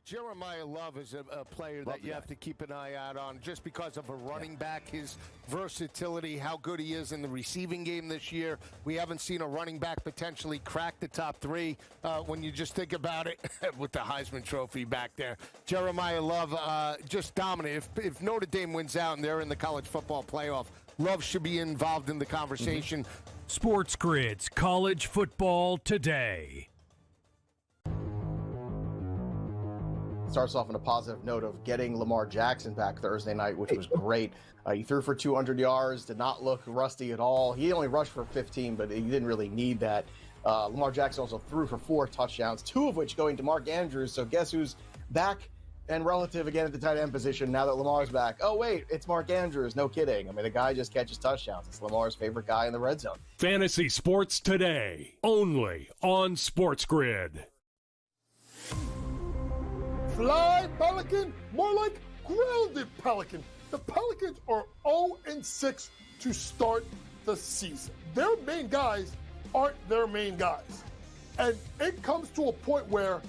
Jeremiah Love is a player that you have to keep an eye out on just because of a running back, his versatility, how good he is in the receiving game this year. We haven't seen a running back potentially crack the top three when you just think about it with the Heisman Trophy back there. Jeremiah Love just dominant. If Notre Dame wins out and they're in the college football playoff, Love should be involved in the conversation. SportsGrid's College Football Today. Starts off on a positive note of getting Lamar Jackson back Thursday night, which was great. He threw for 200 yards, did not look rusty at all. He only rushed for 15, but he didn't really need that. Lamar Jackson also threw for 4 touchdowns, 2 of which going to Mark Andrews. So guess who's back and relative again at the tight end position now that Lamar's back? Oh, wait, it's Mark Andrews. No kidding. I mean, the guy just catches touchdowns. It's Lamar's favorite guy in the red zone. Fantasy Sports Today, only on SportsGrid. Fly Pelican, more like grounded Pelican. The Pelicans are 0-6 to start the season. Their main guys aren't their main guys. And it comes to a point where,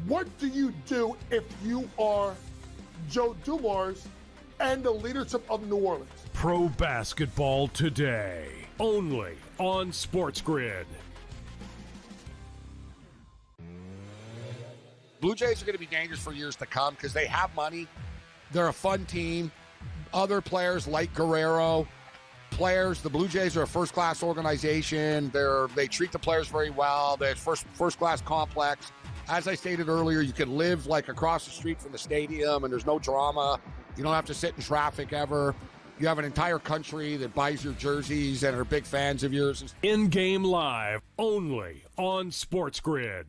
what do you do if you are Joe Dumars and the leadership of New Orleans? Pro Basketball Today, only on SportsGrid. Blue Jays are going to be dangerous for years to come because they have money. They're a fun team. Other players like Guerrero, the Blue Jays are a first-class organization. They treat the players very well. They're first-class complex. As I stated earlier, you can live like across the street from the stadium, and there's no drama. You don't have to sit in traffic ever. You have an entire country that buys your jerseys and are big fans of yours. In-game live, only on SportsGrid.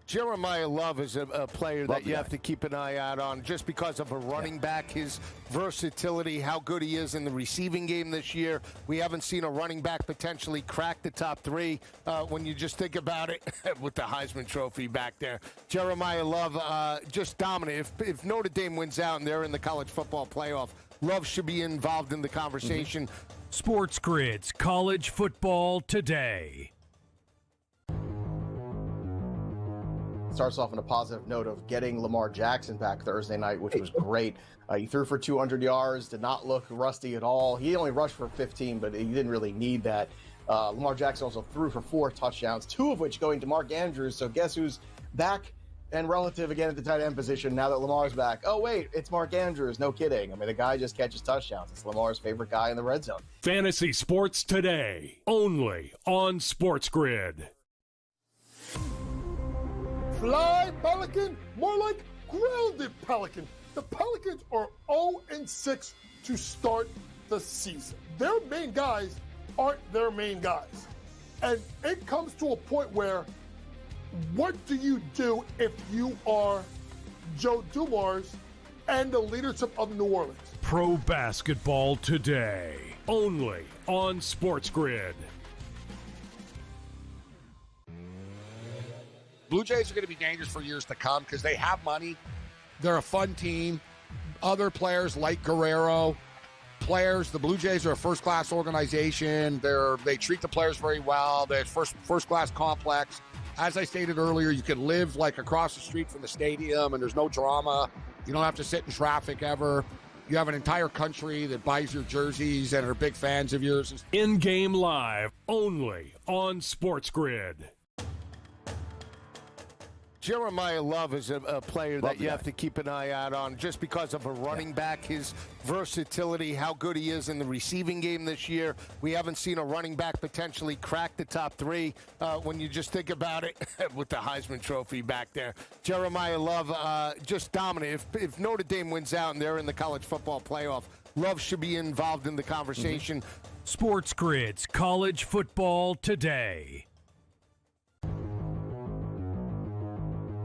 Jeremiah Love is a player that you have to keep an eye out on just because of a running back, his versatility, how good he is in the receiving game this year. We haven't seen a running back potentially crack the top three when you just think about it with the Heisman Trophy back there. Jeremiah Love just dominant. If Notre Dame wins out and they're in the college football playoff, Love should be involved in the conversation. SportsGrid's College Football Today. Starts off on a positive note of getting Lamar Jackson back Thursday night, which was great. He threw for 200 yards, did not look rusty at all. He only rushed for 15, but he didn't really need that. Lamar Jackson also threw for 4 touchdowns, 2 of which going to Mark Andrews. So guess who's back and relative again at the tight end position now that Lamar's back? Oh, wait, it's Mark Andrews. No kidding. I mean, the guy just catches touchdowns. It's Lamar's favorite guy in the red zone. Fantasy Sports Today, only on SportsGrid. Fly Pelican, more like grounded Pelican. The Pelicans are 0-6 to start the season. Their main guys aren't their main guys. And it comes to a point where, what do you do if you are Joe Dumars and the leadership of New Orleans? Pro Basketball Today, only on SportsGrid. Blue Jays are going to be dangerous for years to come because they have money. They're a fun team. Other players like Guerrero, the Blue Jays are a first-class organization. They treat the players very well. They're first-class complex. As I stated earlier, you can live like across the street from the stadium, and there's no drama. You don't have to sit in traffic ever. You have an entire country that buys your jerseys and are big fans of yours. In-game live, only on SportsGrid. Jeremiah Love is a player that you have to keep an eye out on just because of a running back, his versatility, how good he is in the receiving game this year. We haven't seen a running back potentially crack the top three when you just think about it with the Heisman Trophy back there. Jeremiah Love just dominant. If Notre Dame wins out and they're in the college football playoff, Love should be involved in the conversation. SportsGrid's College Football Today.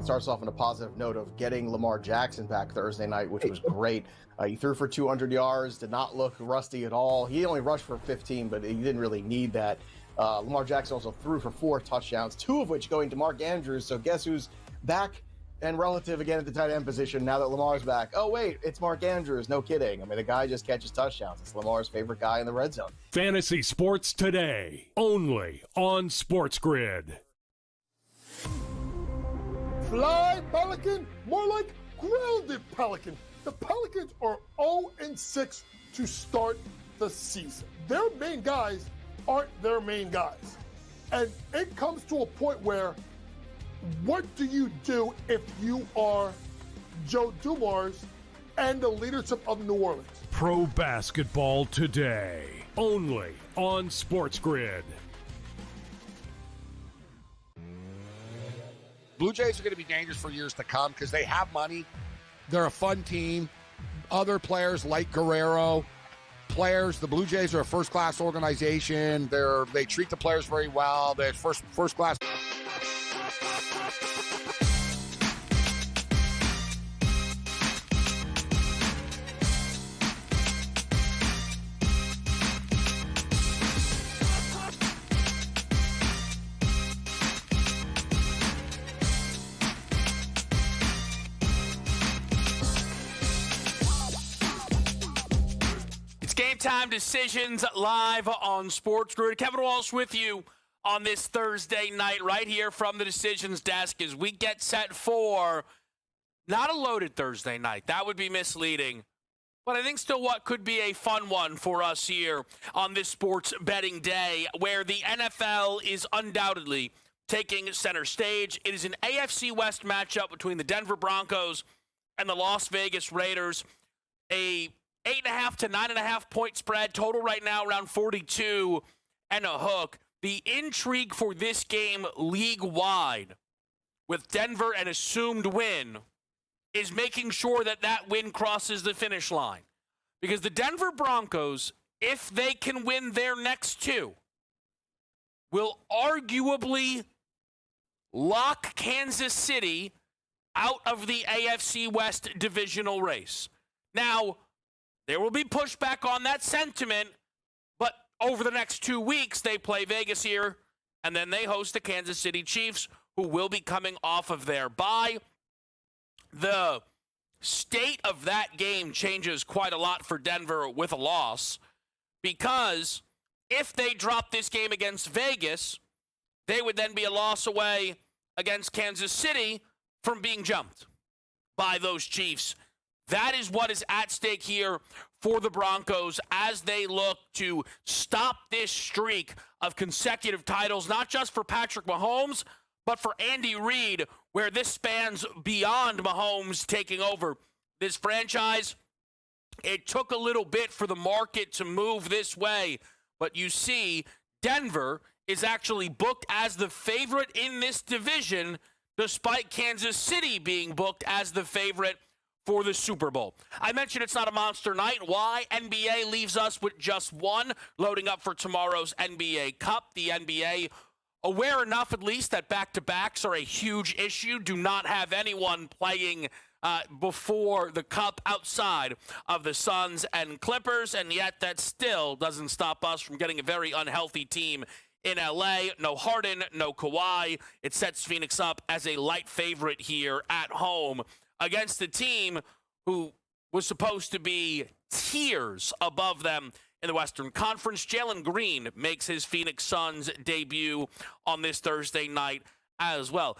Starts off on a positive note of getting Lamar Jackson back Thursday night, which was great. He threw for 200 yards, did not look rusty at all. He only rushed for 15, but he didn't really need that. Lamar Jackson also threw for 4 touchdowns, 2 of which going to Mark Andrews. So guess who's back and relative again at the tight end position now that Lamar's back? Oh, wait, it's Mark Andrews. No kidding. I mean, the guy just catches touchdowns. It's Lamar's favorite guy in the red zone. Fantasy Sports Today, only on SportsGrid. fly Pelican, more like grounded Pelican. The Pelicans are 0-6 to start the season. Their main guys aren't their main guys. And it comes to a point where, what do you do if you are Joe Dumars and the leadership of New Orleans? Pro Basketball Today, only on SportsGrid. Blue Jays are going to be dangerous for years to come because they have money. They're a fun team. Other players like Guerrero, the Blue Jays are a first-class organization. They treat the players very well. They're first-class. GameTime Decisions live on SportsGrid. Kevin Walsh with you on this Thursday night right here from the Decisions desk as we get set for not a loaded Thursday night. That would be misleading. But I think still what could be a fun one for us here on this sports betting day where the NFL is undoubtedly taking center stage. It is an AFC West matchup between the Denver Broncos and the Las Vegas Raiders. A 8.5 to 9.5 point spread. Total right now around 42 and a hook. The intrigue for this game league-wide with Denver an assumed win is making sure that that win crosses the finish line. Because the Denver Broncos, if they can win their next two, will arguably lock Kansas City out of the AFC West divisional race. Now, there will be pushback on that sentiment, but over the next 2 weeks, they play Vegas here, and then they host the Kansas City Chiefs, who will be coming off of their bye. The state of that game changes quite a lot for Denver with a loss, because if they drop this game against Vegas, they would then be a loss away against Kansas City from being jumped by those Chiefs. That is what is at stake here for the Broncos as they look to stop this streak of consecutive titles, not just for Patrick Mahomes, but for Andy Reid, where this spans beyond Mahomes taking over this franchise. It took a little bit for the market to move this way, but you see Denver is actually booked as the favorite in this division, despite Kansas City being booked as the favorite for the Super Bowl. I mentioned it's not a monster night. Why? NBA leaves us with just one, loading up for tomorrow's NBA Cup. The NBA, aware enough at least that back-to-backs are a huge issue, do not have anyone playing before the Cup outside of the Suns and Clippers, and yet that still doesn't stop us from getting a very unhealthy team in LA. No Harden, no Kawhi. It sets Phoenix up as a light favorite here at home against the team who was supposed to be tiers above them in the Western Conference. Jalen Green makes his Phoenix Suns debut on this Thursday night as well.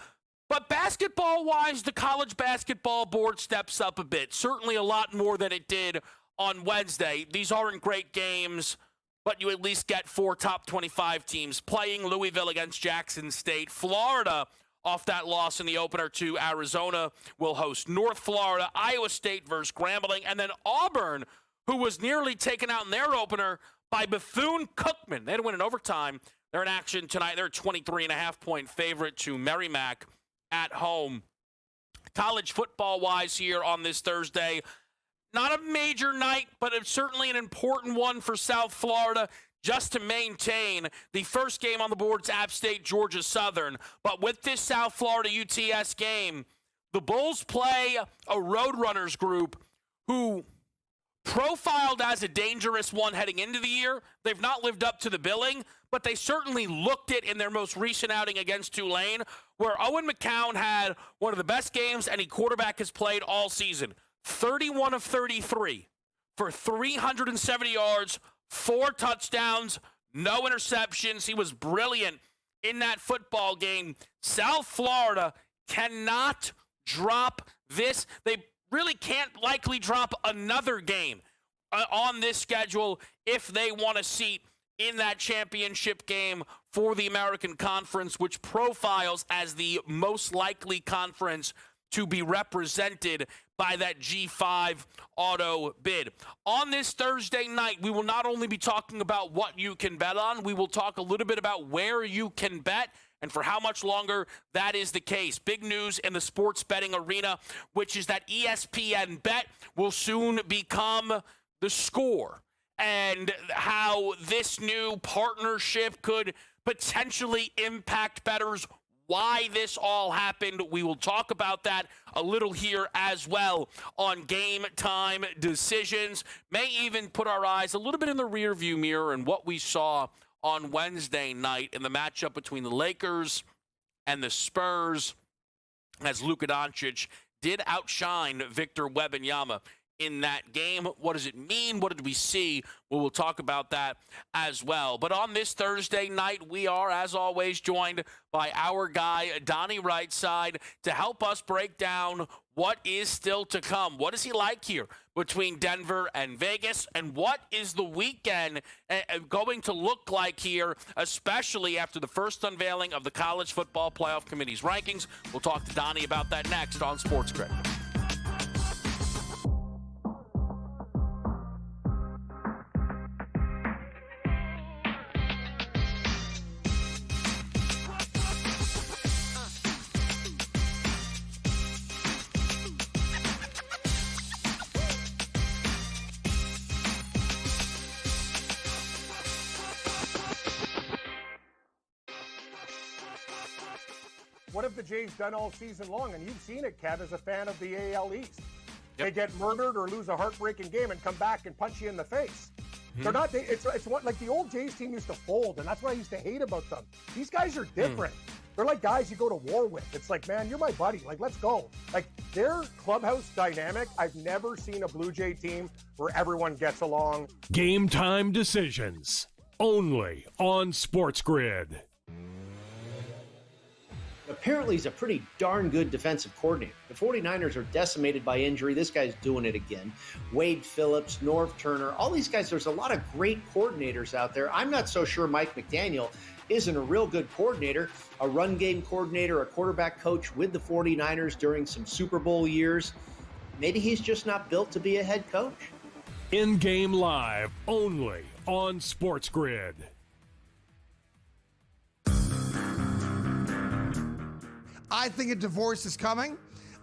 But basketball-wise, the college basketball board steps up a bit. Certainly a lot more than it did on Wednesday. These aren't great games, but you at least get 4 top 25 teams playing. Louisville against Jackson State. Florida, off that loss in the opener to Arizona, will host North Florida. Iowa State versus Grambling. And then Auburn, who was nearly taken out in their opener by Bethune-Cookman. They had to win in overtime. They're in action tonight. They're a 23.5-point favorite to Merrimack at home. College football-wise here on this Thursday, not a major night, but it's certainly an important one for South Florida, just to maintain the first game on the board's App State, Georgia Southern. But with this South Florida UTS game, the Bulls play a Roadrunners group who profiled as a dangerous one heading into the year. They've not lived up to the billing, but they certainly looked it in their most recent outing against Tulane, where Owen McCown had one of the best games any quarterback has played all season. 31 of 33 for 370 yards, 4 touchdowns, no interceptions. He was brilliant in that football game. South Florida cannot drop this. They really can't likely drop another game on this schedule if they want a seat in that championship game for the American Conference, which profiles as the most likely conference to be represented by that G5 auto bid. On this Thursday night, we will not only be talking about what you can bet on, we will talk a little bit about where you can bet and for how much longer that is the case. Big news in the sports betting arena, which is that ESPN Bet will soon become the Score, and how this new partnership could potentially impact bettors. Why this all happened, we will talk about that a little here as well on Game Time Decisions. May even put our eyes a little bit in the rearview mirror and what we saw on Wednesday night in the matchup between the Lakers and the Spurs, as Luka Doncic did outshine Victor Wembanyama in that game. What does it mean? What did we see? Well, we'll talk about that as well. But on this Thursday night, we are, as always, joined by our guy, Donnie Rightside, to help us break down what is still to come. What is he like here between Denver and Vegas? And what is the weekend going to look like here, especially after the first unveiling of the College Football Playoff Committee's rankings? We'll talk to Donnie about that next on SportsGrid. What have the Jays done all season long? And you've seen it, Kev, as a fan of the AL East. Yep. They get murdered or lose a heartbreaking game and come back and punch you in the face. Mm-hmm. They're not. It's what, like the old Jays team used to fold, and that's what I used to hate about them. These guys are different. They're like guys you go to war with. It's like, man, you're my buddy. Like, let's go. Like, their clubhouse dynamic, I've never seen a Blue Jay team where everyone gets along. Game Time Decisions, only on SportsGrid. Apparently, he's a pretty darn good defensive coordinator. The 49ers are decimated by injury. This guy's doing it again. Wade Phillips, Norv Turner, all these guys, there's a lot of great coordinators out there. I'm not so sure Mike McDaniel isn't a real good coordinator, a run game coordinator, a quarterback coach with the 49ers during some Super Bowl years. Maybe he's just not built to be a head coach. In-game live, only on SportsGrid. I think a divorce is coming.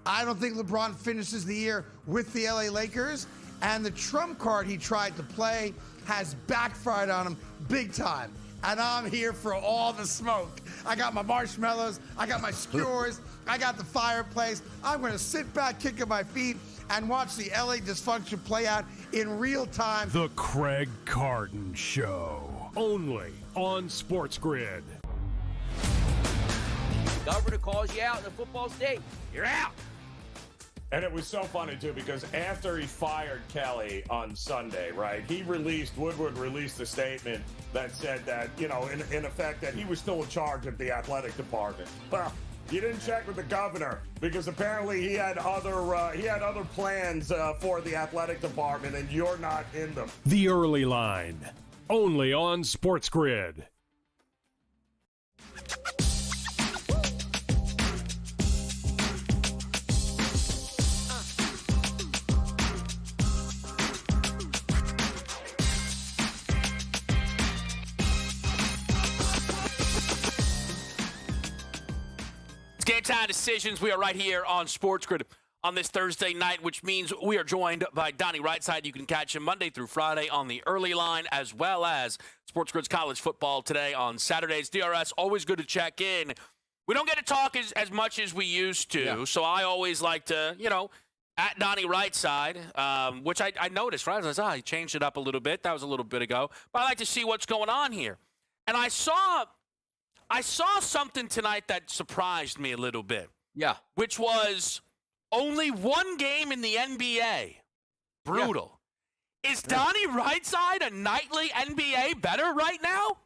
I don't think LeBron finishes the year with the LA Lakers. And the trump card he tried to play has backfired on him big time. And I'm here for all the smoke. I got my marshmallows. I got my skewers. I got the fireplace. I'm going to sit back, kicking my feet, and watch the LA dysfunction play out in real time. The Craig Carton Show, only on SportsGrid. Governor calls you out in the football state. You're out. And it was so funny, too, because after he fired Kelly on Sunday, right, Woodward released a statement that said that, you know, in effect, that he was still in charge of the athletic department. Well, you didn't check with the governor because apparently he had other plans for the athletic department, and you're not in them. The Early Line, only on SportsGrid. Game Time Decisions. We are right here on SportsGrid on this Thursday night, which means we are joined by Donnie Rightside. You can catch him Monday through Friday on the Early Line, as well as SportsGrid's College Football Today on Saturdays. DRS, always good to check in. We don't get to talk as much as we used to, so I always like to, at Donnie Rightside, which I noticed, right? I was like, he changed it up a little bit. That was a little bit ago. But I like to see what's going on here. And I saw something tonight that surprised me a little bit. Yeah. Which was only one game in the NBA. Brutal. Yeah. Is Donnie Rightside a nightly NBA bettor right now?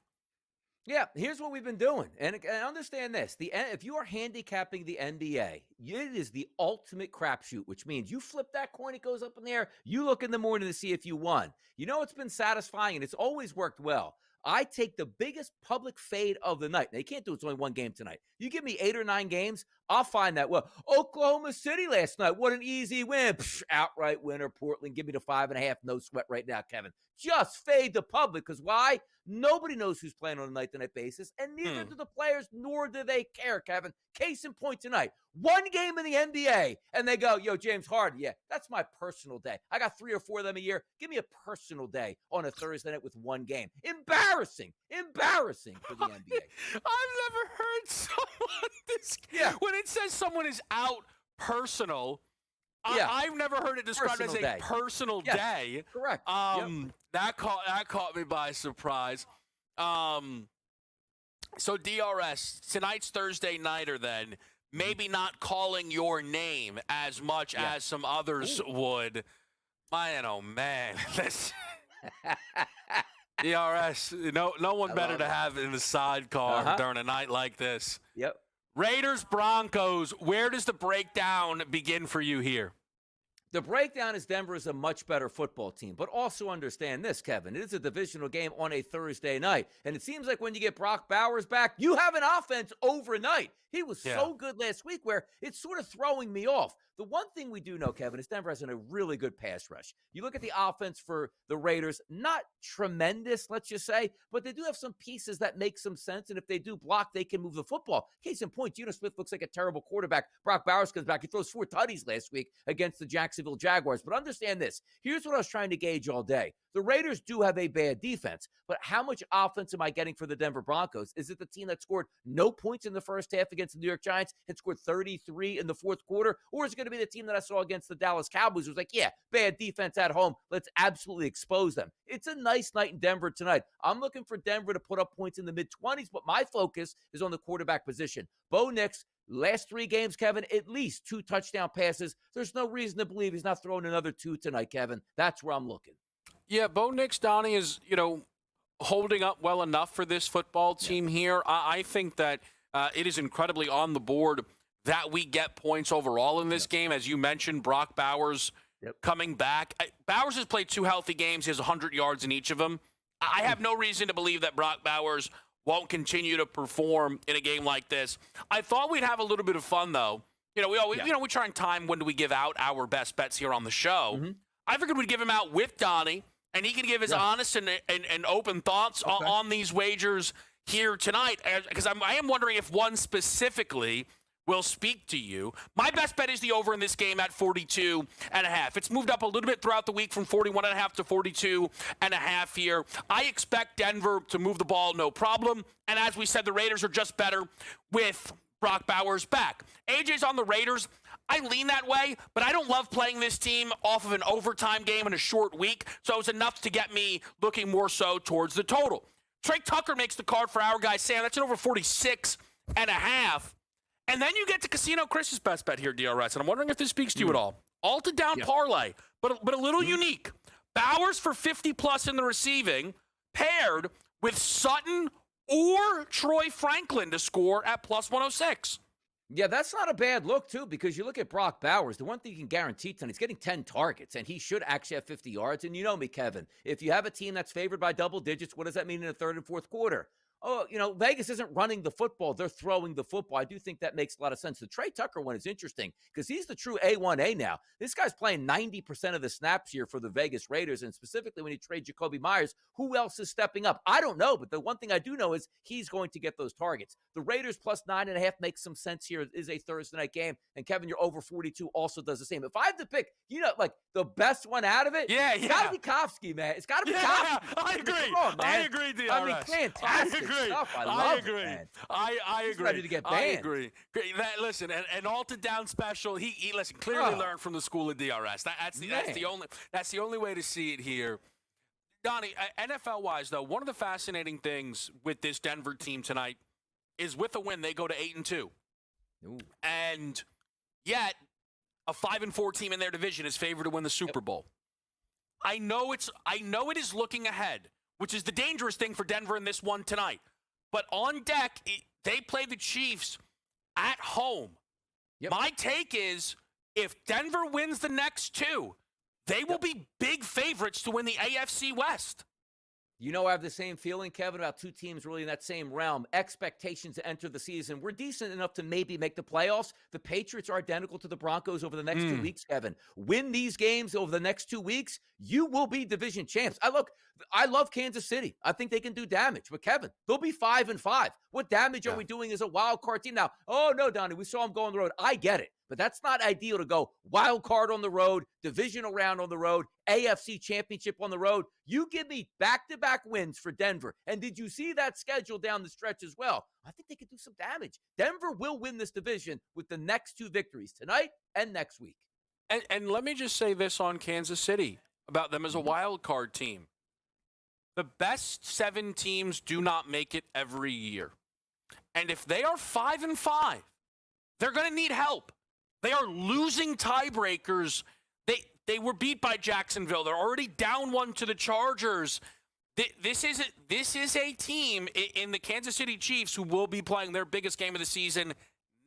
Yeah, here's what we've been doing. And understand this. If you are handicapping the NBA, it is the ultimate crapshoot, which means you flip that coin, it goes up in the air. You look in the morning to see if you won. You know, it's been satisfying, and it's always worked well. I take the biggest public fade of the night. Now, you can't do it's only one game tonight. You give me 8 or 9 games, I'll find that. Well, Oklahoma City last night, what an easy win. Psh, outright winner, Portland. Give me the 5.5. No sweat right now, Kevin. Just fade the public. Because why? Nobody knows who's playing on a night-to-night basis, and neither do the players, nor do they care, Kevin. Case in point tonight. One game in the NBA, and they go, yo, James Harden, yeah, that's my personal day. I got 3 or 4 of them a year. Give me a personal day on a Thursday night with one game. Embarrassing for the NBA. I've never heard someone when it says someone is out personal. I've never heard it described as a personal day. Correct. That caught me by surprise. So DRS, tonight's Thursday nighter then, maybe not calling your name as much as some others would. Man, oh man. DRS, no one better to have in the sidecar during a night like this. Yep. Raiders, Broncos, where does the breakdown begin for you here? The breakdown is Denver is a much better football team, but also understand this, Kevin. It is a divisional game on a Thursday night, and it seems like when you get Brock Bowers back, you have an offense overnight. He was so good last week where it's sort of throwing me off. The one thing we do know, Kevin, is Denver has a really good pass rush. You look at the offense for the Raiders, not tremendous, let's just say, but they do have some pieces that make some sense, and if they do block, they can move the football. Case in point, Geno Smith looks like a terrible quarterback. Brock Bowers comes back. He throws 4 tutties last week against the Jacksonville Jaguars. But understand this. Here's what I was trying to gauge all day. The Raiders do have a bad defense, but how much offense am I getting for the Denver Broncos? Is it the team that scored no points in the first half against the New York Giants and scored 33 in the fourth quarter? Or is it going to be the team that I saw against the Dallas Cowboys who was like, yeah, bad defense at home. Let's absolutely expose them. It's a nice night in Denver tonight. I'm looking for Denver to put up points in the mid-20s, but my focus is on the quarterback position. Bo Nix, last 3 games, Kevin, at least 2 touchdown passes. There's no reason to believe he's not throwing another 2 tonight, Kevin. That's where I'm looking. Yeah, Bo Nix, Donnie, is, holding up well enough for this football team here. I think that it is incredibly on the board that we get points overall in this game. As you mentioned, Brock Bowers coming back. Bowers has played 2 healthy games. He has 100 yards in each of them. I have no reason to believe that Brock Bowers won't continue to perform in a game like this. I thought we'd have a little bit of fun, though. We try and time when do we give out our best bets here on the show. I figured we'd give him out with Donnie, and he can give his honest and open thoughts on these wagers here tonight. Because I am wondering if one specifically will speak to you. My best bet is the over in this game at 42.5. It's moved up a little bit throughout the week from 41.5 to 42.5 here. I expect Denver to move the ball no problem. And as we said, the Raiders are just better with Brock Bowers back. AJ's on the Raiders. I lean that way, but I don't love playing this team off of an overtime game in a short week, so it's enough to get me looking more so towards the total. Trey Tucker makes the card for our guy, Sam. That's an over 46.5. And then you get to Casino Chris's best bet here, DRS, and I'm wondering if this speaks to you at all. Alta down parlay, but a little unique. Bowers for 50-plus in the receiving, paired with Sutton or Troy Franklin to score at plus 106. Yeah, that's not a bad look, too, because you look at Brock Bowers. The one thing you can guarantee tonight, he's getting 10 targets, and he should actually have 50 yards. And you know me, Kevin. If you have a team that's favored by double digits, what does that mean in the third and fourth quarter? Oh, Vegas isn't running the football. They're throwing the football. I do think that makes a lot of sense. The Trey Tucker one is interesting because he's the true A1A now. This guy's playing 90% of the snaps here for the Vegas Raiders, and specifically when he trade Jacoby Myers, who else is stepping up? I don't know, but the one thing I do know is he's going to get those targets. The Raiders plus 9.5 makes some sense here. It is a Thursday night game, and Kevin, your over 42 also does the same. If I have to pick, the best one out of it, it's got to be Kofsky, man. It's got to be Kofsky. I agree. Come on, man. I agree, DRS. I mean, fantastic. Stuff. I agree. It, I He's agree. ready to get banned. I agree. Listen, an Alta down special. He clearly learned from the school of DRS. That's the only way to see it here. Donnie, NFL wise though, one of the fascinating things with this Denver team tonight is with a win they go to 8-2, and yet a 5-4 team in their division is favored to win the Super Bowl. I know it is looking ahead, which is the dangerous thing for Denver in this one tonight. But on deck, they play the Chiefs at home. Yep. My take is if Denver wins the next two, they will be big favorites to win the AFC West. You know, I have the same feeling, Kevin, about two teams really in that same realm. Expectations to enter the season. We're decent enough to maybe make the playoffs. The Patriots are identical to the Broncos over the next 2 weeks, Kevin. Win these games over the next 2 weeks, you will be division champs. I love Kansas City. I think they can do damage. But, Kevin, they'll be 5-5. What damage are we doing as a wild card team? Now, oh, no, Donnie, we saw them go on the road. I get it. But that's not ideal to go wild card on the road, divisional round on the road, AFC championship on the road. You give me back-to-back wins for Denver. And did you see that schedule down the stretch as well? I think they could do some damage. Denver will win this division with the next 2 victories, tonight and next week. And let me just say this on Kansas City about them as a wild card team. The best 7 teams do not make it every year. And if they are 5-5, they're going to need help. They are losing tiebreakers. They were beat by Jacksonville. They're already down 1 to the Chargers. This is a team in the Kansas City Chiefs who will be playing their biggest game of the season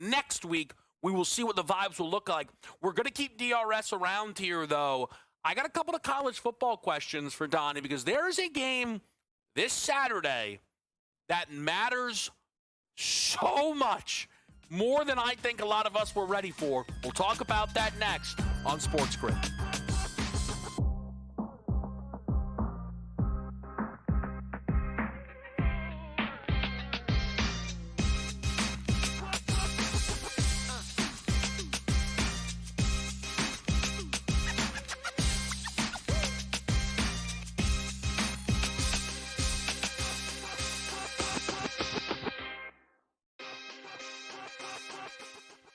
next week. We will see what the vibes will look like. We're going to keep DRS around here, though. I got a couple of college football questions for Donnie because there is a game this Saturday that matters so much. More than I think a lot of us were ready for. We'll talk about that next on SportsGrid.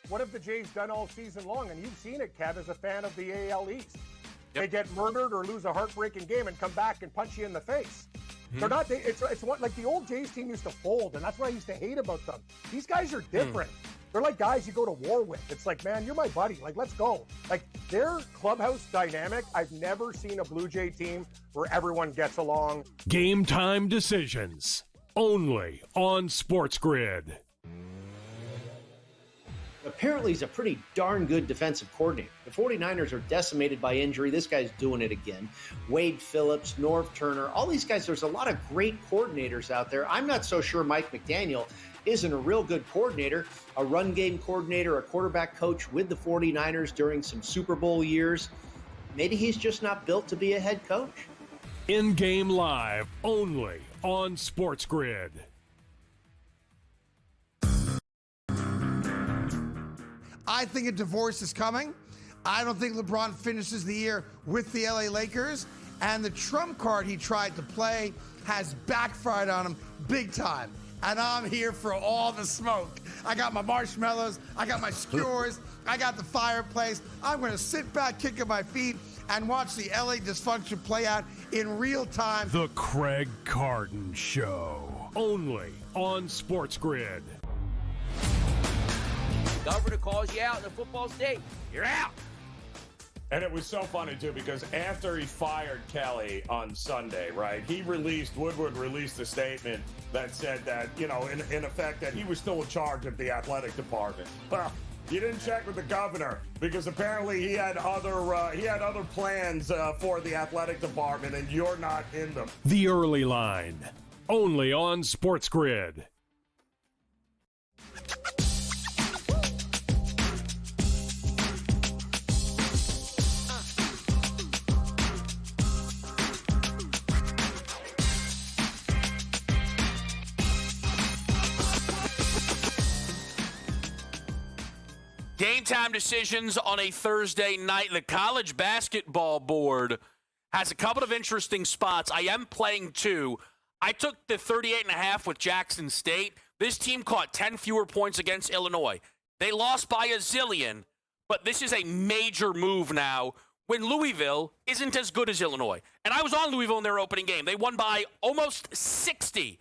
What have the Jays done all season long? And you've seen it, Kev, as a fan of the AL East. They get murdered or lose a heartbreaking game and come back and punch you in the face. They're not. It's what like the old Jays team used to fold, and that's what I used to hate about them. These guys are different. They're like guys you go to war with. It's like, man, you're my buddy. Like, let's go. Like their clubhouse dynamic. I've never seen a Blue Jay team where everyone gets along. Game time decisions only on SportsGrid. Apparently, he's a pretty darn good defensive coordinator. The 49ers are decimated by injury. This guy's doing it again. Wade Phillips, Norv Turner, all these guys, there's a lot of great coordinators out there. I'm not so sure Mike McDaniel isn't a real good coordinator, a run game coordinator, a quarterback coach with the 49ers during some Super Bowl years. Maybe he's just not built to be a head coach. In-game live only on SportsGrid. I think a divorce is coming. I don't think LeBron finishes the year with the LA Lakers. And the trump card he tried to play has backfired on him big time. And I'm here for all the smoke. I got my marshmallows. I got my skewers. I got the fireplace. I'm going to sit back, kicking my feet, and watch the LA dysfunction play out in real time. The Craig Carton Show. Only on SportsGrid. Governor calls you out in a football state, you're out. And it was so funny, too, because after he fired Kelly on Sunday, right, Woodward released a statement that said that, you know, in effect, that he was still in charge of the athletic department. Well, you didn't check with the governor because apparently he had other plans for the athletic department, and you're not in them. The Early Line, only on SportsGrid. Game time decisions on a Thursday night. The college basketball board has a couple of interesting spots. I am playing 2. I took the 38.5 with Jackson State. This team caught 10 fewer points against Illinois. They lost by a zillion, but this is a major move now when Louisville isn't as good as Illinois. And I was on Louisville in their opening game. They won by almost 60.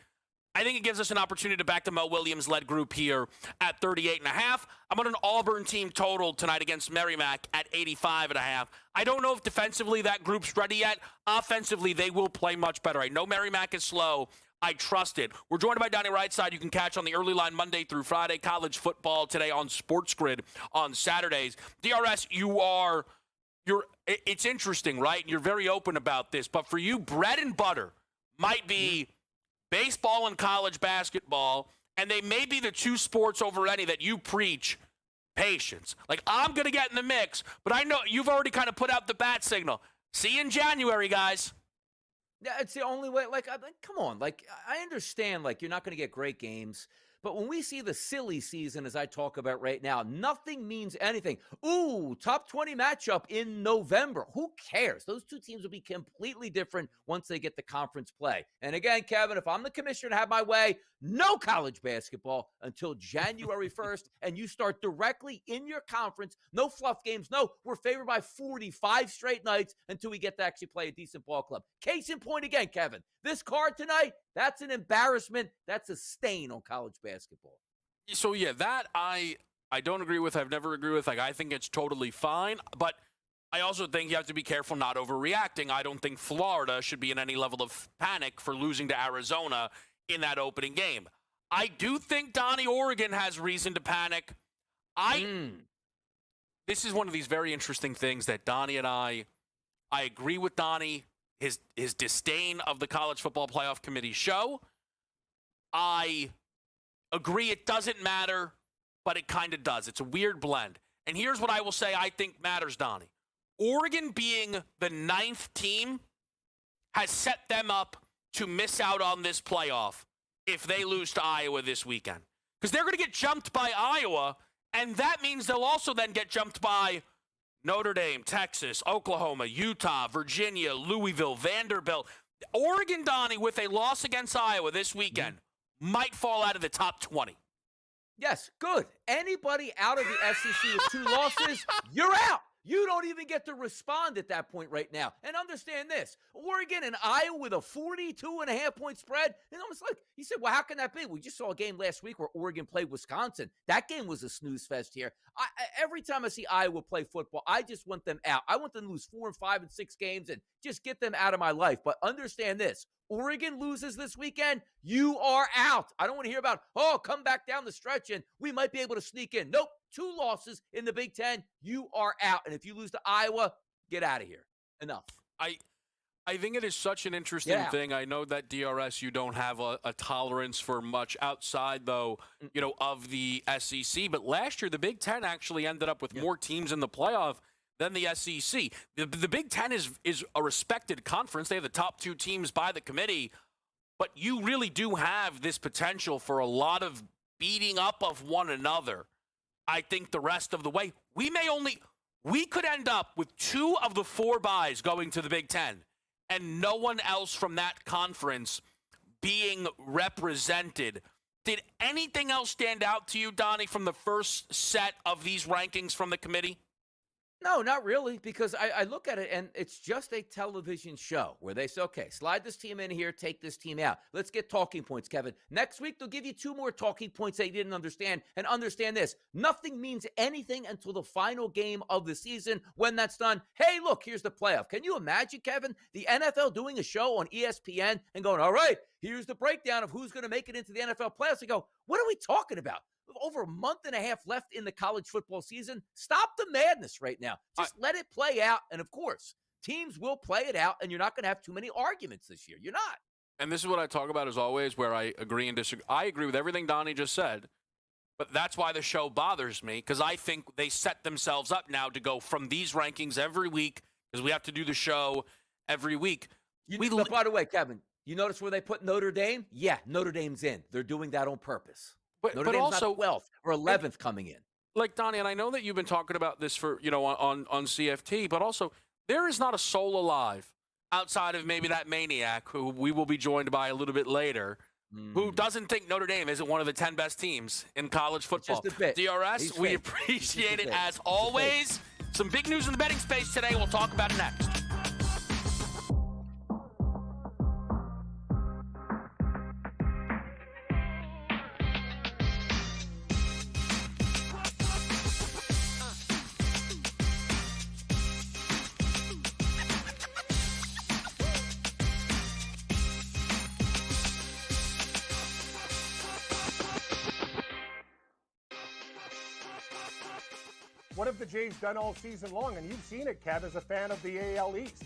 I think it gives us an opportunity to back the Mo Williams-led group here at 38.5. I'm on an Auburn team total tonight against Merrimack at 85.5. I don't know if defensively that group's ready yet. Offensively, they will play much better. I know Merrimack is slow. I trust it. We're joined by Donnie Rightside. You can catch on the early line Monday through Friday. College football today on SportsGrid on Saturdays. DRS, it's interesting, right? You're very open about this. But for you, bread and butter might be baseball and college basketball, and they may be the two sports over any that you preach patience. Like, I'm going to get in the mix, but I know you've already kind of put out the bat signal. See you in January, guys. Yeah, it's the only way. Like, come on. Like, I understand, like, you're not going to get great games. But when we see the silly season, as I talk about right now, nothing means anything. Ooh, top 20 matchup in November. Who cares? Those two teams will be completely different once they get the conference play. And again, Kevin, if I'm the commissioner to have my way, no college basketball until January 1st, and you start directly in your conference. No fluff games. No, we're favored by 45 straight nights until we get to actually play a decent ball club. Case in point again, Kevin. This card tonight, that's an embarrassment. That's a stain on college basketball. So, yeah, that I don't agree with. I've never agreed with. Like, I think it's totally fine. But I also think you have to be careful not overreacting. I don't think Florida should be in any level of panic for losing to Arizona in that opening game. I do think Donnie, Oregon has reason to panic. This is one of these very interesting things that Donnie and I agree with Donnie. His disdain of the College Football Playoff Committee show. I agree it doesn't matter, but it kind of does. It's a weird blend. And here's what I will say I think matters, Donnie. Oregon being the 9th team has set them up to miss out on this playoff if they lose to Iowa this weekend. Because they're going to get jumped by Iowa, and that means they'll also then get jumped by Notre Dame, Texas, Oklahoma, Utah, Virginia, Louisville, Vanderbilt. Oregon, Donnie, with a loss against Iowa this weekend, might fall out of the top 20. Yes, good. Anybody out of the SEC with 2 losses, you're out. You don't even get to respond at that point right now. And understand this, Oregon and Iowa with a 42.5-point spread. And almost like, he said, well, how can that be? We just saw a game last week where Oregon played Wisconsin. That game was a snooze fest here. Every time I see Iowa play football, I just want them out. I want them to lose 4 and 5 and 6 games and just get them out of my life. But understand this, Oregon loses this weekend, you are out. I don't want to hear about, come back down the stretch and we might be able to sneak in. Nope. 2 losses in the Big Ten, you are out. And if you lose to Iowa, get out of here. Enough. I think it is such an interesting thing. I know that DRS, you don't have a tolerance for much outside, though, of the SEC. But last year, the Big Ten actually ended up with more teams in the playoff than the SEC. The Big Ten is a respected conference. They have the top 2 teams by the committee. But you really do have this potential for a lot of beating up of one another. I think the rest of the way, we could end up with 2 of the 4 byes going to the Big Ten and no one else from that conference being represented. Did anything else stand out to you, Donnie, from the first set of these rankings from the committee? No, not really, because I look at it and it's just a television show where they say, okay, slide this team in here, take this team out. Let's get talking points, Kevin. Next week, they'll give you 2 more talking points that you didn't understand. And understand this, nothing means anything until the final game of the season. When that's done, hey, look, here's the playoff. Can you imagine, Kevin, the NFL doing a show on ESPN and going, all right, here's the breakdown of who's going to make it into the NFL playoffs. And go, what are we talking about? Over a month and a half left in the college football season. Stop the madness right now. Just let it play out. And of course, teams will play it out, and you're not going to have too many arguments this year. You're not. And this is what I talk about as always, where I agree and disagree. I agree with everything Donnie just said, but that's why the show bothers me, because I think they set themselves up now to go from these rankings every week, because we have to do the show every week. By the way, Kevin, you notice where they put Notre Dame? Yeah, Notre Dame's in. They're doing that on purpose. Notre Dame's also not 12th or 11th coming in. Like, Donnie, and I know that you've been talking about this for, on CFT, but also there is not a soul alive outside of maybe that maniac who we will be joined by a little bit later, who doesn't think Notre Dame isn't one of the 10 best teams in college football. Just a bit. DRS, we appreciate it as always. Some big news in the betting space today. We'll talk about it next. what have the Jays done all season long? And you've seen it, Kev, as a fan of the AL East.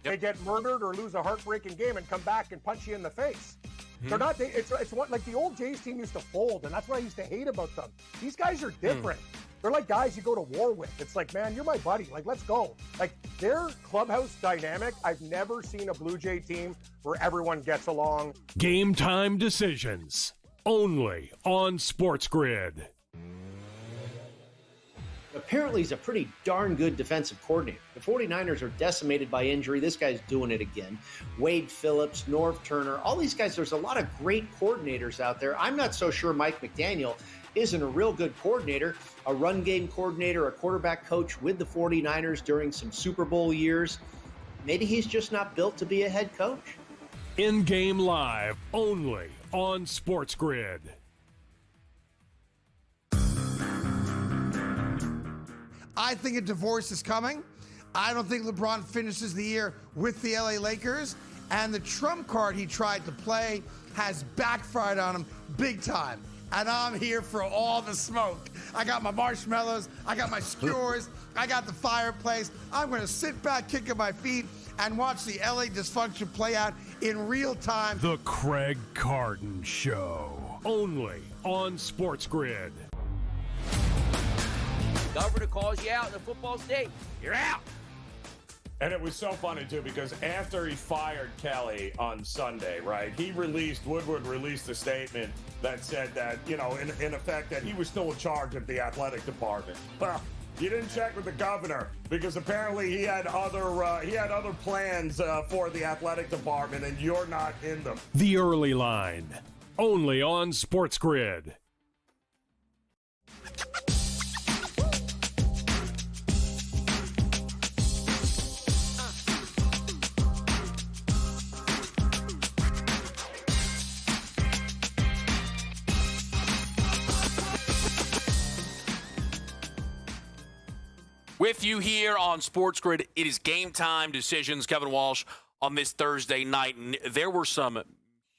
They get murdered or lose a heartbreaking game and come back and punch you in the face. They're not. It's what like the old Jays team used to fold, and that's what I used to hate about them. These guys are different. They're like guys you go to war with. It's like, man, you're my buddy. Like, let's go. Like, their clubhouse dynamic, I've never seen a Blue Jay team where everyone gets along. Game time decisions. Only on SportsGrid. Apparently, he's a pretty darn good defensive coordinator. The 49ers are decimated by injury. This guy's doing it again. Wade Phillips, Norv Turner, all these guys, there's a lot of great coordinators out there. I'm not so sure Mike McDaniel isn't a real good coordinator, a run game coordinator, a quarterback coach with the 49ers during some Super Bowl years. Maybe he's just not built to be a head coach. In-game live, only on SportsGrid. I think a divorce is coming. I don't think LeBron finishes the year with the LA Lakers. And the trump card he tried to play has backfired on him big time. And I'm here for all the smoke. I got my marshmallows, I got my skewers, I got the fireplace. I'm going to sit back, kicking my feet, and watch the LA dysfunction play out in real time. The Craig Carton Show. Only on SportsGrid. Governor calls you out in the football state. You're out. And it was so funny, too, because after he fired Kelly on Sunday, right, Woodward released a statement that said that, you know, in effect, that he was still in charge of the athletic department. Well, you didn't check with the governor because apparently he had other plans for the athletic department, and you're not in them. The Early Line. Only on SportsGrid. With you here on SportsGrid, it is game time decisions. Kevin Walsh on this Thursday night. And there were some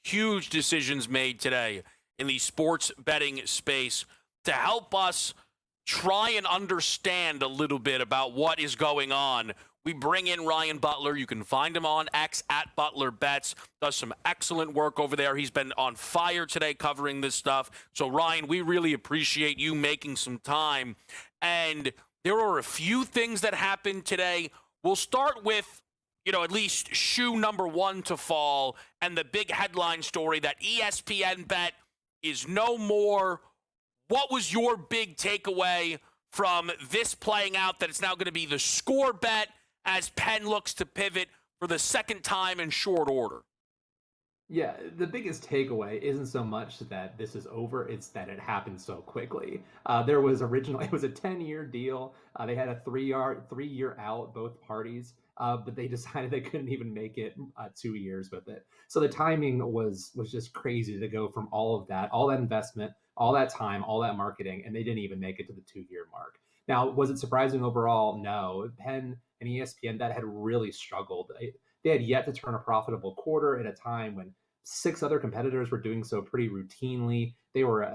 huge decisions made today in the sports betting space to help us try and understand a little bit about what is going on. We bring in Ryan Butler. You can find him on X at Butler Bets. Does some excellent work over there. He's been on fire today covering this stuff. So, Ryan, we really appreciate you making some time. And there are a few things that happened today. We'll start with, at least shoe number one to fall and the big headline story that ESPN bet is no more. What was your big takeaway from this playing out, that it's now going to be the score bet as Penn looks to pivot for the second time in short order? Yeah, the biggest takeaway isn't so much that this is over, it's that it happened so quickly. It was a 10-year deal. They had a three-year out, both parties, but they decided they couldn't even make it 2 years with it. So the timing was just crazy to go from all that investment, all that time, all that marketing, and they didn't even make it to the 2-year mark. Now, was it surprising overall? No. Penn and ESPN that had really struggled. They had yet to turn a profitable quarter at a time when 6 other competitors were doing so pretty routinely. They were,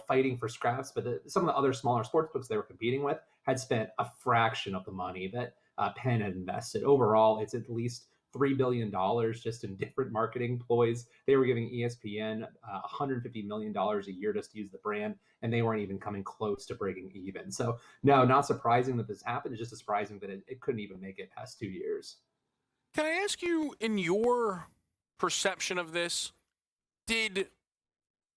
fighting for scraps, but some of the other smaller sportsbooks they were competing with had spent a fraction of the money that Penn had invested. Overall, it's at least $3 billion just in different marketing ploys. They were giving ESPN $150 million a year just to use the brand, and they weren't even coming close to breaking even. So, no, not surprising that this happened. It's just surprising that it couldn't even make it past 2 years. Can I ask you, in your perception of this, did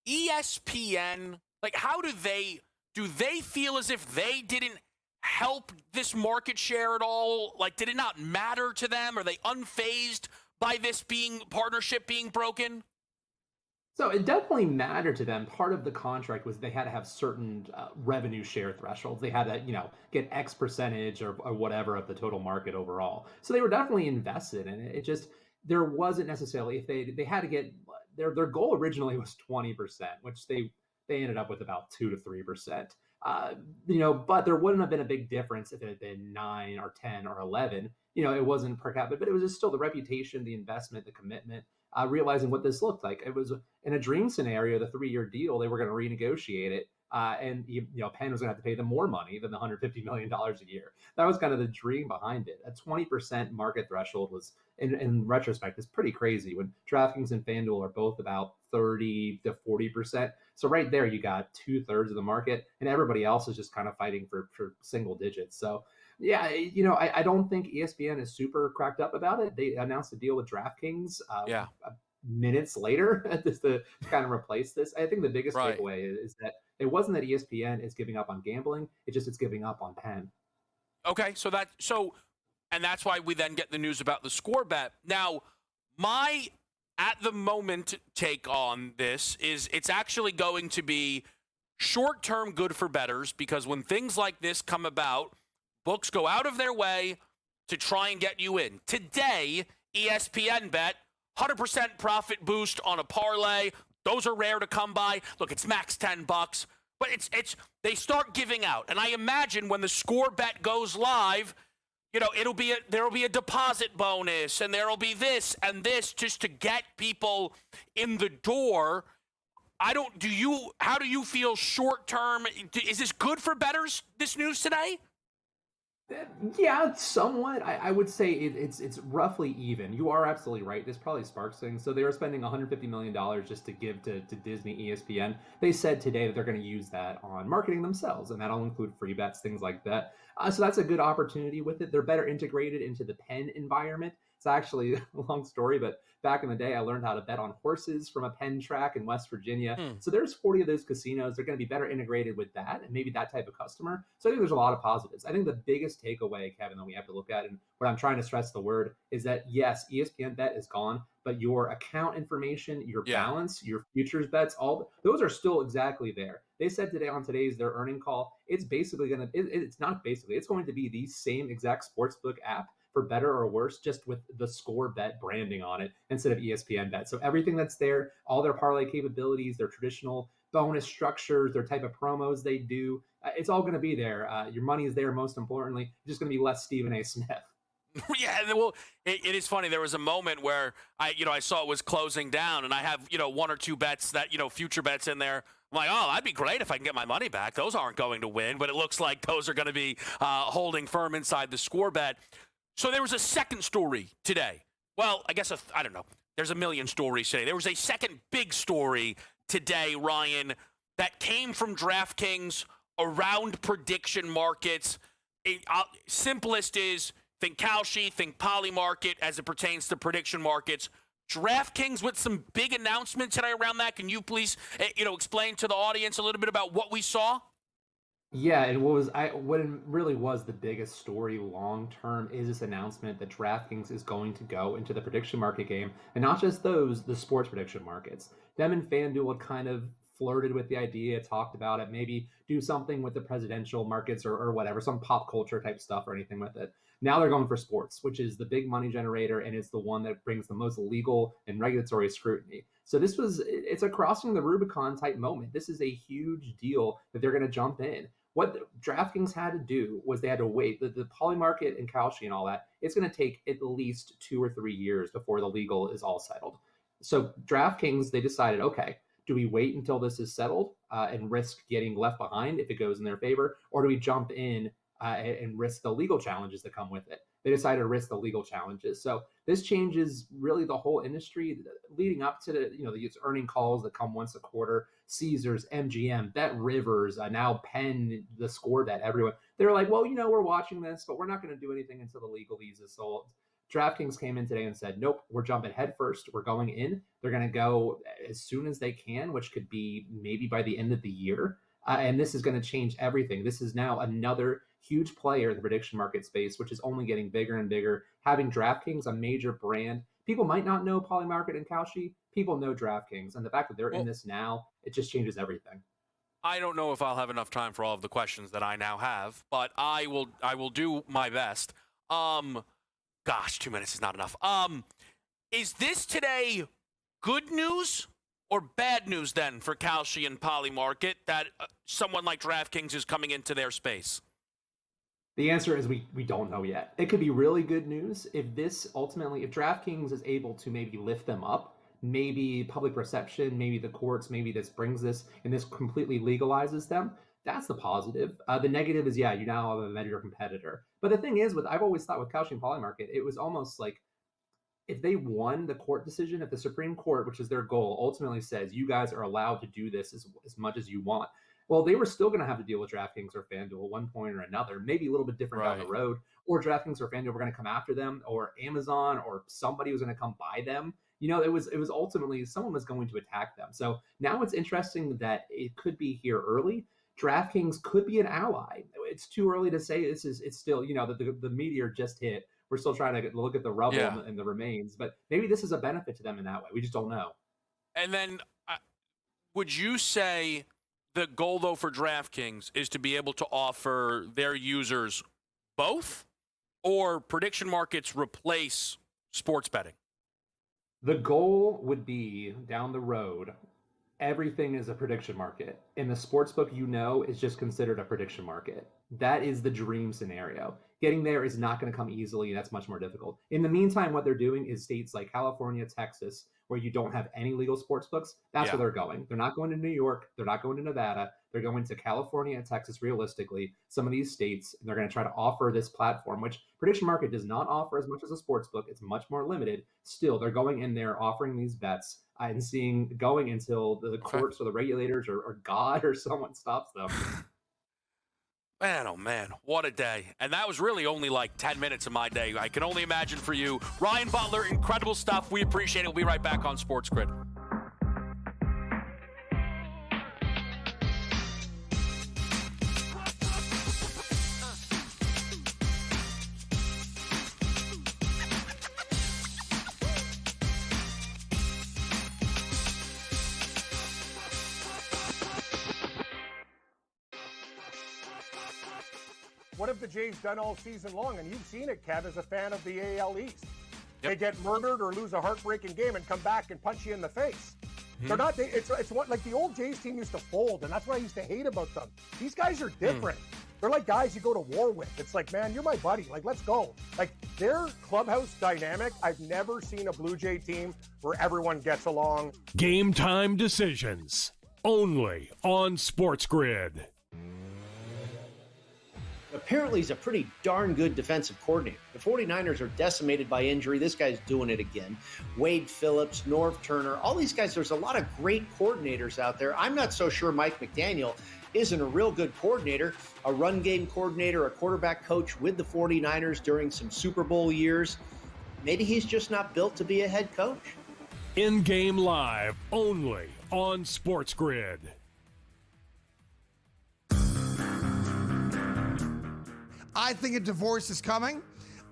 ESPN, how do they feel as if they didn't help this market share at all? Did it not matter to them? Are they unfazed by this partnership being broken? So it definitely mattered to them. Part of the contract was they had to have certain revenue share thresholds. They had to, get X percentage or whatever of the total market overall. So they were definitely invested in it. It just, there wasn't necessarily, if they had to get, their goal originally was 20%, which they ended up with about 2 to 3%. But there wouldn't have been a big difference if it had been 9 or 10 or 11. It wasn't per capita, but it was just still the reputation, the investment, the commitment, realizing what this looked like. It was in a dream scenario, the 3-year deal, they were going to renegotiate it And Penn was going to have to pay them more money than the $150 million a year. That was kind of the dream behind it. A 20% market threshold was, in retrospect, is pretty crazy when DraftKings and FanDuel are both about 30 to 40%. So right there, you got 2/3 of the market, and everybody else is just kind of fighting for single digits. So yeah, I don't think ESPN is super cracked up about it. They announced a deal with DraftKings minutes later just to kind of replace this. I think the biggest takeaway is that it wasn't that ESPN is giving up on gambling; it's giving up on Penn. Okay, and that's why we then get the news about the score bet. Now, my at the moment take on this is it's actually going to be short-term good for bettors, because when things like this come about, books go out of their way to try and get you in. Today, ESPN bet 100% profit boost on a parlay. Those are rare to come by. Look, it's max $10, but it's they start giving out. And I imagine when the score bet goes live, there'll be a deposit bonus, and there'll be this and this just to get people in the door. How do you feel short term? Is this good for bettors, this news today? Yeah, somewhat. I would say it's roughly even. You are absolutely right. This probably sparks things. So they were spending $150 million just to give to Disney, ESPN. They said today that they're going to use that on marketing themselves, and that'll include free bets, things like that. So that's a good opportunity with it. They're better integrated into the Penn environment. It's actually a long story, but back in the day, I learned how to bet on horses from a Penn track in West Virginia. So there's 40 of those casinos. They're going to be better integrated with that and maybe that type of customer. So I think there's a lot of positives. I think the biggest takeaway, Kevin, that we have to look at, and what I'm trying to stress the word, is that yes, ESPN bet is gone, but your account information, your balance, your futures bets, those are still exactly there. They said today on their earning call, it's basically it's going to be the same exact sportsbook app, for better or worse, just with the score bet branding on it instead of ESPN bet. So everything that's there, all their parlay capabilities, their traditional bonus structures, their type of promos they do, it's all going to be there. Your money is there, most importantly. It's just going to be less Stephen A. Smith. Yeah, well, it is funny. There was a moment where I saw it was closing down, and I have, one or two bets that, future bets in there. I'm like, oh, that'd be great if I can get my money back. Those aren't going to win, but it looks like those are going to be holding firm inside the score bet. So there was a second story today. Well, I guess, I don't know. There's a million stories today. There was a second big story today, Ryan, that came from DraftKings around prediction markets. Simplest is think Kalshi, think Polymarket as it pertains to prediction markets. DraftKings with some big announcements today around that. Can you please, explain to the audience a little bit about what we saw? Yeah, and what really was the biggest story long term is this announcement that DraftKings is going to go into the prediction market game, and not just the sports prediction markets. Them and FanDuel had kind of flirted with the idea, talked about it, maybe do something with the presidential markets or whatever, some pop culture type stuff or anything with it. Now they're going for sports, which is the big money generator, and it's the one that brings the most legal and regulatory scrutiny. So it's a crossing the Rubicon type moment. This is a huge deal that they're going to jump in. What DraftKings had to do was they had to wait. The Polymarket and Kalshi and all that, it's going to take at least 2 or 3 years before the legal is all settled. So DraftKings, they decided, okay, do we wait until this is settled and risk getting left behind if it goes in their favor? Or do we jump in and risk the legal challenges that come with it? They decided to risk the legal challenges. So this changes really the whole industry leading up to these earning calls that come once a quarter. Caesars, MGM, Bet Rivers, now Penn, the score bet, everyone. They're like, well, we're watching this, but we're not going to do anything until the legalese is sold. DraftKings came in today and said, nope, we're jumping head first. We're going in. They're going to go as soon as they can, which could be maybe by the end of the year. And this is going to change everything. This is now another huge player in the prediction market space, which is only getting bigger and bigger. Having DraftKings, a major brand, people might not know Polymarket and Kalshi. People know DraftKings. And the fact that they're in this now, it just changes everything. I don't know if I'll have enough time for all of the questions that I now have, but I will do my best. Gosh, 2 minutes is not enough. Is this today good news or bad news then for Kalshi and Polymarket that someone like DraftKings is coming into their space? The answer is we don't know yet. It could be really good news if DraftKings is able to maybe lift them up, maybe public perception, maybe the courts, maybe this brings this and this completely legalizes them. That's the positive. The negative is, yeah, you now have a major competitor. But the thing is, I've always thought with Kalshi and Polymarket, it was almost like if they won the court decision, if the Supreme Court, which is their goal, ultimately says you guys are allowed to do this as much as you want, well, they were still going to have to deal with DraftKings or FanDuel at one point or another, maybe a little bit different down the road, or DraftKings or FanDuel were going to come after them, or Amazon or somebody was going to come buy them. You know, it was ultimately someone was going to attack them. So now it's interesting that it could be here early. DraftKings could be an ally. It's too early to say. It's still, you know, the meteor just hit. We're still trying to look at the rubble and the remains, but maybe this is a benefit to them in that way. We just don't know. And then would you say the goal, though, for DraftKings is to be able to offer their users both, or prediction markets replace sports betting? The goal would be down the road, everything is a prediction market. And the sportsbook, you know, is just considered a prediction market. That is the dream scenario. Getting there is not going to come easily, and that's much more difficult. In the meantime, what they're doing is states like California, Texas, where you don't have any legal sports books, that's where they're going. They're not going to New York. They're not going to Nevada. They're going to California and Texas, realistically, some of these states, and they're going to try to offer this platform, which prediction market does not offer as much as a sports book. It's much more limited. Still, they're going in there offering these bets and going until the courts or the regulators or God or someone stops them. Man, oh man, what a day. And that was really only like 10 minutes of my day. I can only imagine for you. Ryan Butler, incredible stuff. We appreciate it. We'll be right back on SportsGrid. What have the Jays done all season long? And you've seen it, Kev, as a fan of the AL East. They get murdered or lose a heartbreaking game and come back and punch you in the face. They're not. It's what, like the old Jays team used to fold, and that's what I used to hate about them. These guys are different. They're like guys you go to war with. It's like, man, you're my buddy. Like, let's go. Like, their clubhouse dynamic, I've never seen a Blue Jay team where everyone gets along. Game time decisions, only on SportsGrid. Apparently, he's a pretty darn good defensive coordinator. The 49ers are decimated by injury. This guy's doing it again. Wade Phillips, Norv Turner, all these guys, there's a lot of great coordinators out there. I'm not so sure Mike McDaniel isn't a real good coordinator, a run game coordinator, a quarterback coach with the 49ers during some Super Bowl years. Maybe he's just not built to be a head coach. In-game live, only on SportsGrid. I think a divorce is coming.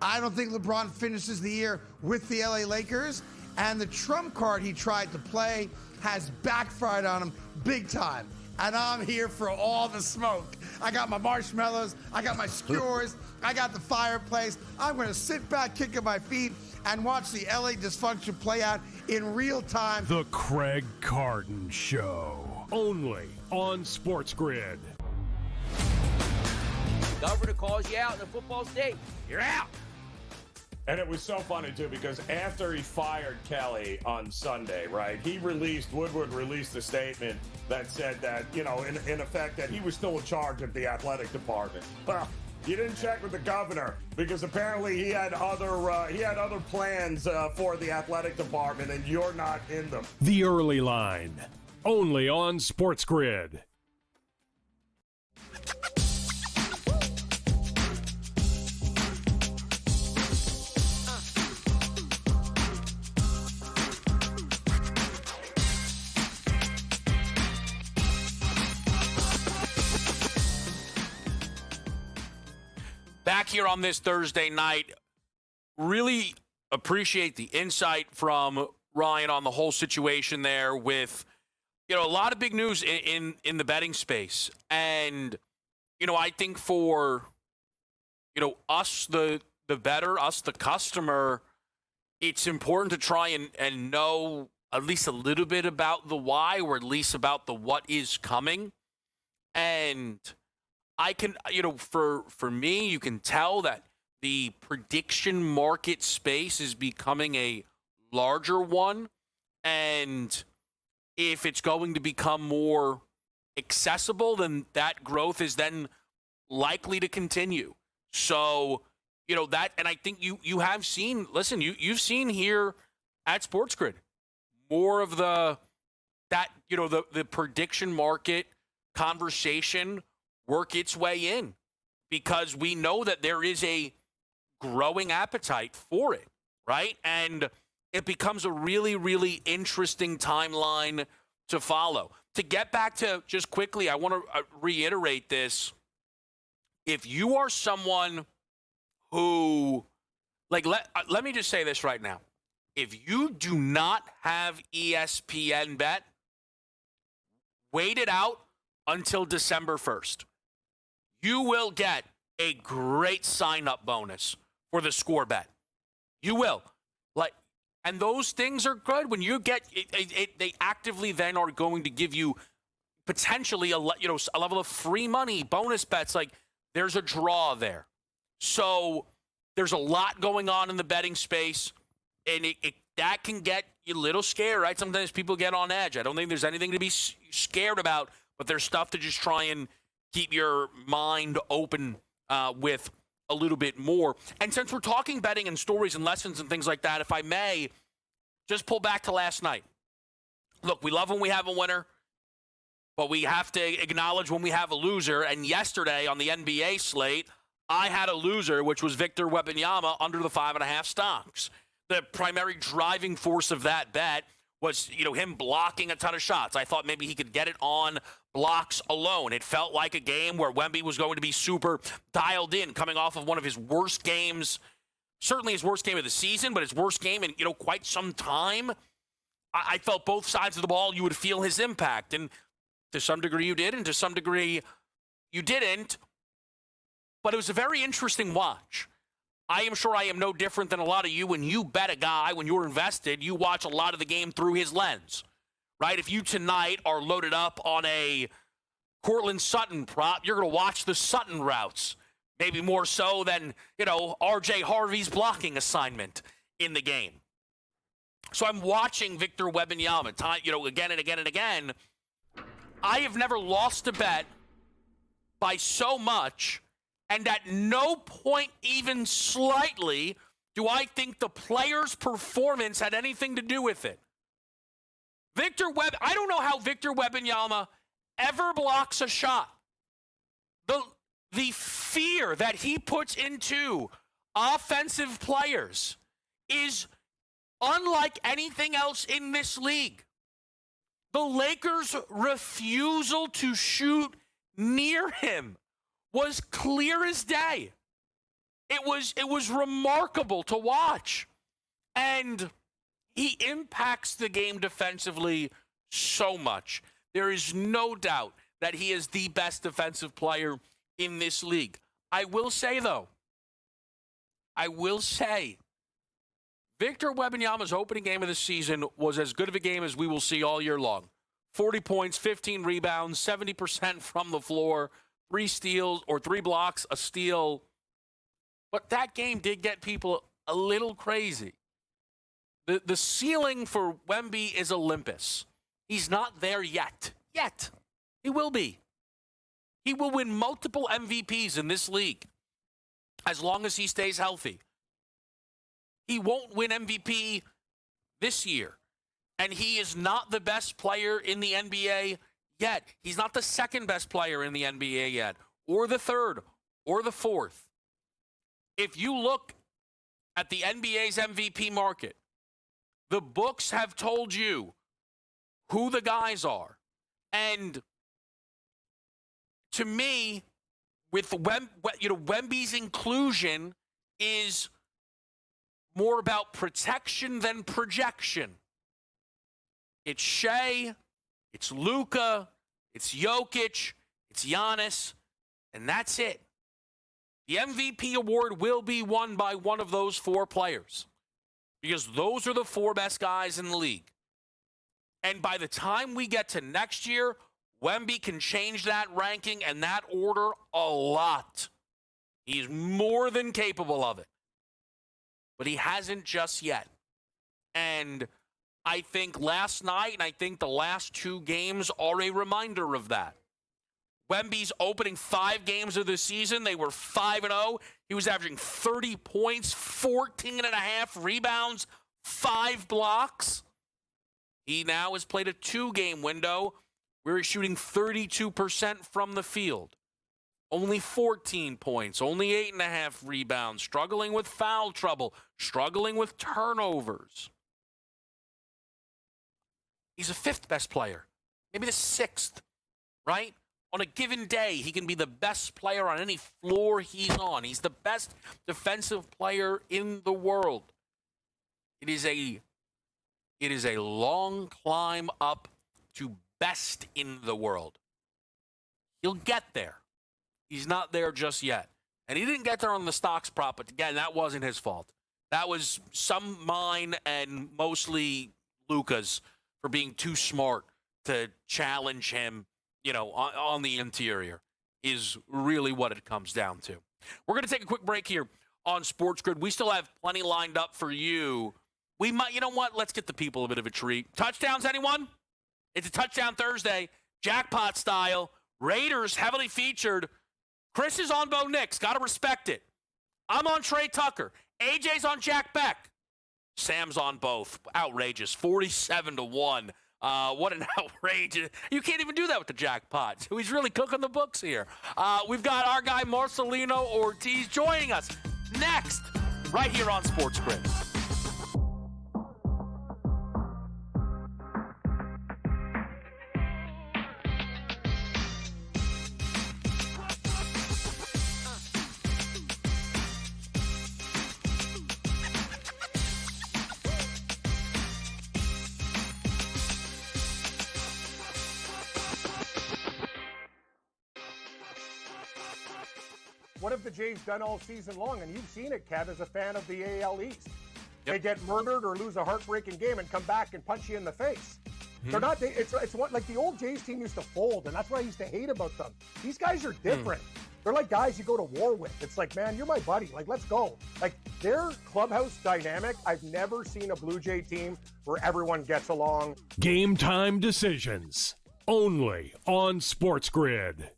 I don't think LeBron finishes the year with the LA Lakers. And the trump card he tried to play has backfired on him big time. And I'm here for all the smoke. I got my marshmallows. I got my skewers. I got the fireplace. I'm going to sit back, kicking my feet, and watch the LA dysfunction play out in real time. The Craig Carton Show, only on SportsGrid. Governor calls you out in a football state, you're out. And it was so funny, too, because after he fired Kelly on Sunday, right, Woodward released a statement that said that, you know, in effect, that he was still in charge of the athletic department. Well, you didn't check with the governor, because apparently he had other plans for the athletic department, and you're not in them. The Early Line, only on SportsGrid. Back here on this Thursday night, really appreciate the insight from Ryan on the whole situation there with, you know, a lot of big news in the betting space. And, you know, I think for, you know, us, the bettor, us, the customer, it's important to try and know at least a little bit about the why, or at least about the what is coming. And I can, you know, for me, you can tell that the prediction market space is becoming a larger one. And if it's going to become more accessible, then that growth is then likely to continue. So, that, and I think you have seen, listen, you've seen here at SportsGrid more of the prediction market conversation work its way in, because we know that there is a growing appetite for it, right? And it becomes a really, really interesting timeline to follow. To get back to, just quickly, I want to reiterate this. If you are someone who, let me just say this right now. If you do not have ESPN Bet, wait it out until December 1st. You will get a great sign-up bonus for the Score Bet. You will. And those things are good. When you get it, they actively then are going to give you potentially a level of free money, bonus bets. There's a draw there. So there's a lot going on in the betting space, and that can get you a little scared, right? Sometimes people get on edge. I don't think there's anything to be scared about, but there's stuff to just try and keep your mind open with a little bit more. And since we're talking betting and stories and lessons and things like that, if I may, just pull back to last night. Look, we love when we have a winner, but we have to acknowledge when we have a loser. And yesterday on the NBA slate, I had a loser, which was Victor Wembanyama under the 5.5 stocks. The primary driving force of that bet was, him blocking a ton of shots. I thought maybe he could get it on blocks alone. It felt like a game where Wemby was going to be super dialed in, coming off of one of his worst games, certainly his worst game of the season, but his worst game in, quite some time. I felt both sides of the ball, you would feel his impact. And to some degree you did, and to some degree you didn't. But it was a very interesting watch. I am sure I am no different than a lot of you. When you bet a guy, when you're invested, you watch a lot of the game through his lens, right? If you tonight are loaded up on a Cortland Sutton prop, you're going to watch the Sutton routes, maybe more so than, R.J. Harvey's blocking assignment in the game. So I'm watching Victor Wembanyama, again and again and again. I have never lost a bet by so much, and at no point, even slightly, do I think the player's performance had anything to do with it. I don't know how Victor Wembanyama ever blocks a shot. The fear that he puts into offensive players is unlike anything else in this league. The Lakers' refusal to shoot near him was clear as day. It was remarkable to watch. And he impacts the game defensively so much. There is no doubt that he is the best defensive player in this league. I will say, though, Victor Wembanyama's opening game of the season was as good of a game as we will see all year long. 40 points, 15 rebounds, 70% from the floor, 3 steals or 3 blocks, a steal. But that game did get people a little crazy. The ceiling for Wemby is Olympus. He's not there yet. He will be. He will win multiple MVPs in this league as long as he stays healthy. He won't win MVP this year. And he is not the best player in the NBA yet. He's not the second best player in the NBA yet, or the third, or the fourth. If you look at the NBA's MVP market, the books have told you who the guys are. And to me, with Wemby's inclusion is more about protection than projection. It's Shea, it's Luka, it's Jokic, it's Giannis, and that's it. The MVP award will be won by one of those 4 players because those are the 4 best guys in the league. And by the time we get to next year, Wemby can change that ranking and that order a lot. He's more than capable of it. But he hasn't just yet. And I think last night and I think the last two games are a reminder of that. Wemby's opening 5 games of the season, they were 5-0. He was averaging 30 points, 14.5 rebounds, 5 blocks. He now has played a 2-game window where he's shooting 32% from the field. Only 14 points, only 8.5 rebounds, struggling with foul trouble, struggling with turnovers. He's the 5th best player, maybe the 6th, right? On a given day, he can be the best player on any floor he's on. He's the best defensive player in the world. It is a long climb up to best in the world. He'll get there. He's not there just yet. And he didn't get there on the stocks prop, but again, that wasn't his fault. That was mine and mostly Luka's for being too smart to challenge him, on the interior is really what it comes down to. We're going to take a quick break here on SportsGrid. We still have plenty lined up for you. We might, let's get the people a bit of a treat. Touchdowns, anyone? It's a Touchdown Thursday, jackpot style. Raiders heavily featured. Chris is on Bo Nix. Got to respect it. I'm on Trey Tucker. AJ's on Jack Beck. Sam's on both. Outrageous. 47-1. What an outrageous. You can't even do that with the jackpot. So he's really cooking the books here. We've got our guy Marcelino Ortiz joining us next, right here on SportsGrid. What have the Jays done all season long? And you've seen it, Kev, as a fan of the AL East. They get murdered or lose a heartbreaking game and come back and punch you in the face. They're not. It's what, like the old Jays team used to fold, and that's what I used to hate about them. These guys are different. They're like guys you go to war with. It's like, man, you're my buddy. Like, let's go. Like, their clubhouse dynamic, I've never seen a Blue Jay team where everyone gets along. Game time decisions, only on SportsGrid.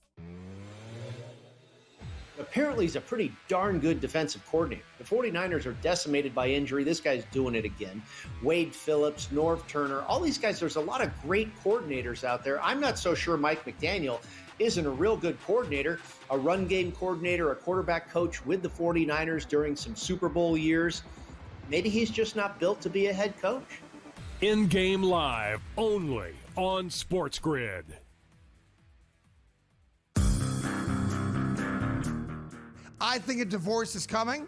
Apparently, he's a pretty darn good defensive coordinator. The 49ers are decimated by injury. This guy's doing it again. Wade Phillips, Norv Turner, all these guys, there's a lot of great coordinators out there. I'm not so sure Mike McDaniel isn't a real good coordinator, a run game coordinator, a quarterback coach with the 49ers during some Super Bowl years. Maybe he's just not built to be a head coach. In-game live, only on SportsGrid. I think a divorce is coming.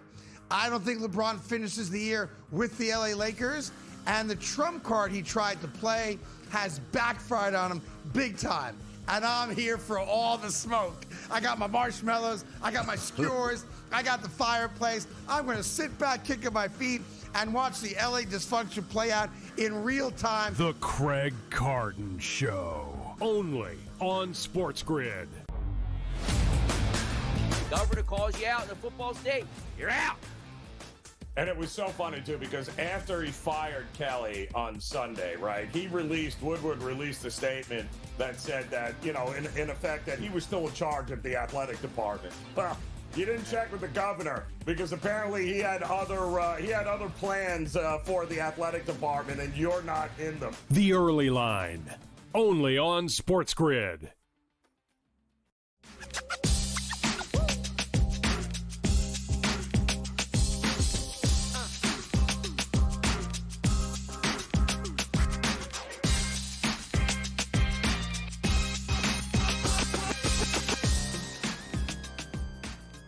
I don't think LeBron finishes the year with the LA Lakers. And the trump card he tried to play has backfired on him big time. And I'm here for all the smoke. I got my marshmallows. I got my skewers. I got the fireplace. I'm going to sit back, kicking my feet, and watch the LA dysfunction play out in real time. The Craig Carton Show, only on SportsGrid. Governor calls you out in the football state, you're out. And it was so funny, too, because after he fired Kelly on Sunday, right, Woodward released a statement that said that, in effect, that he was still in charge of the athletic department. Well, you didn't check with the governor because apparently he had other plans for the athletic department, and you're not in them. The Early Line, only on SportsGrid.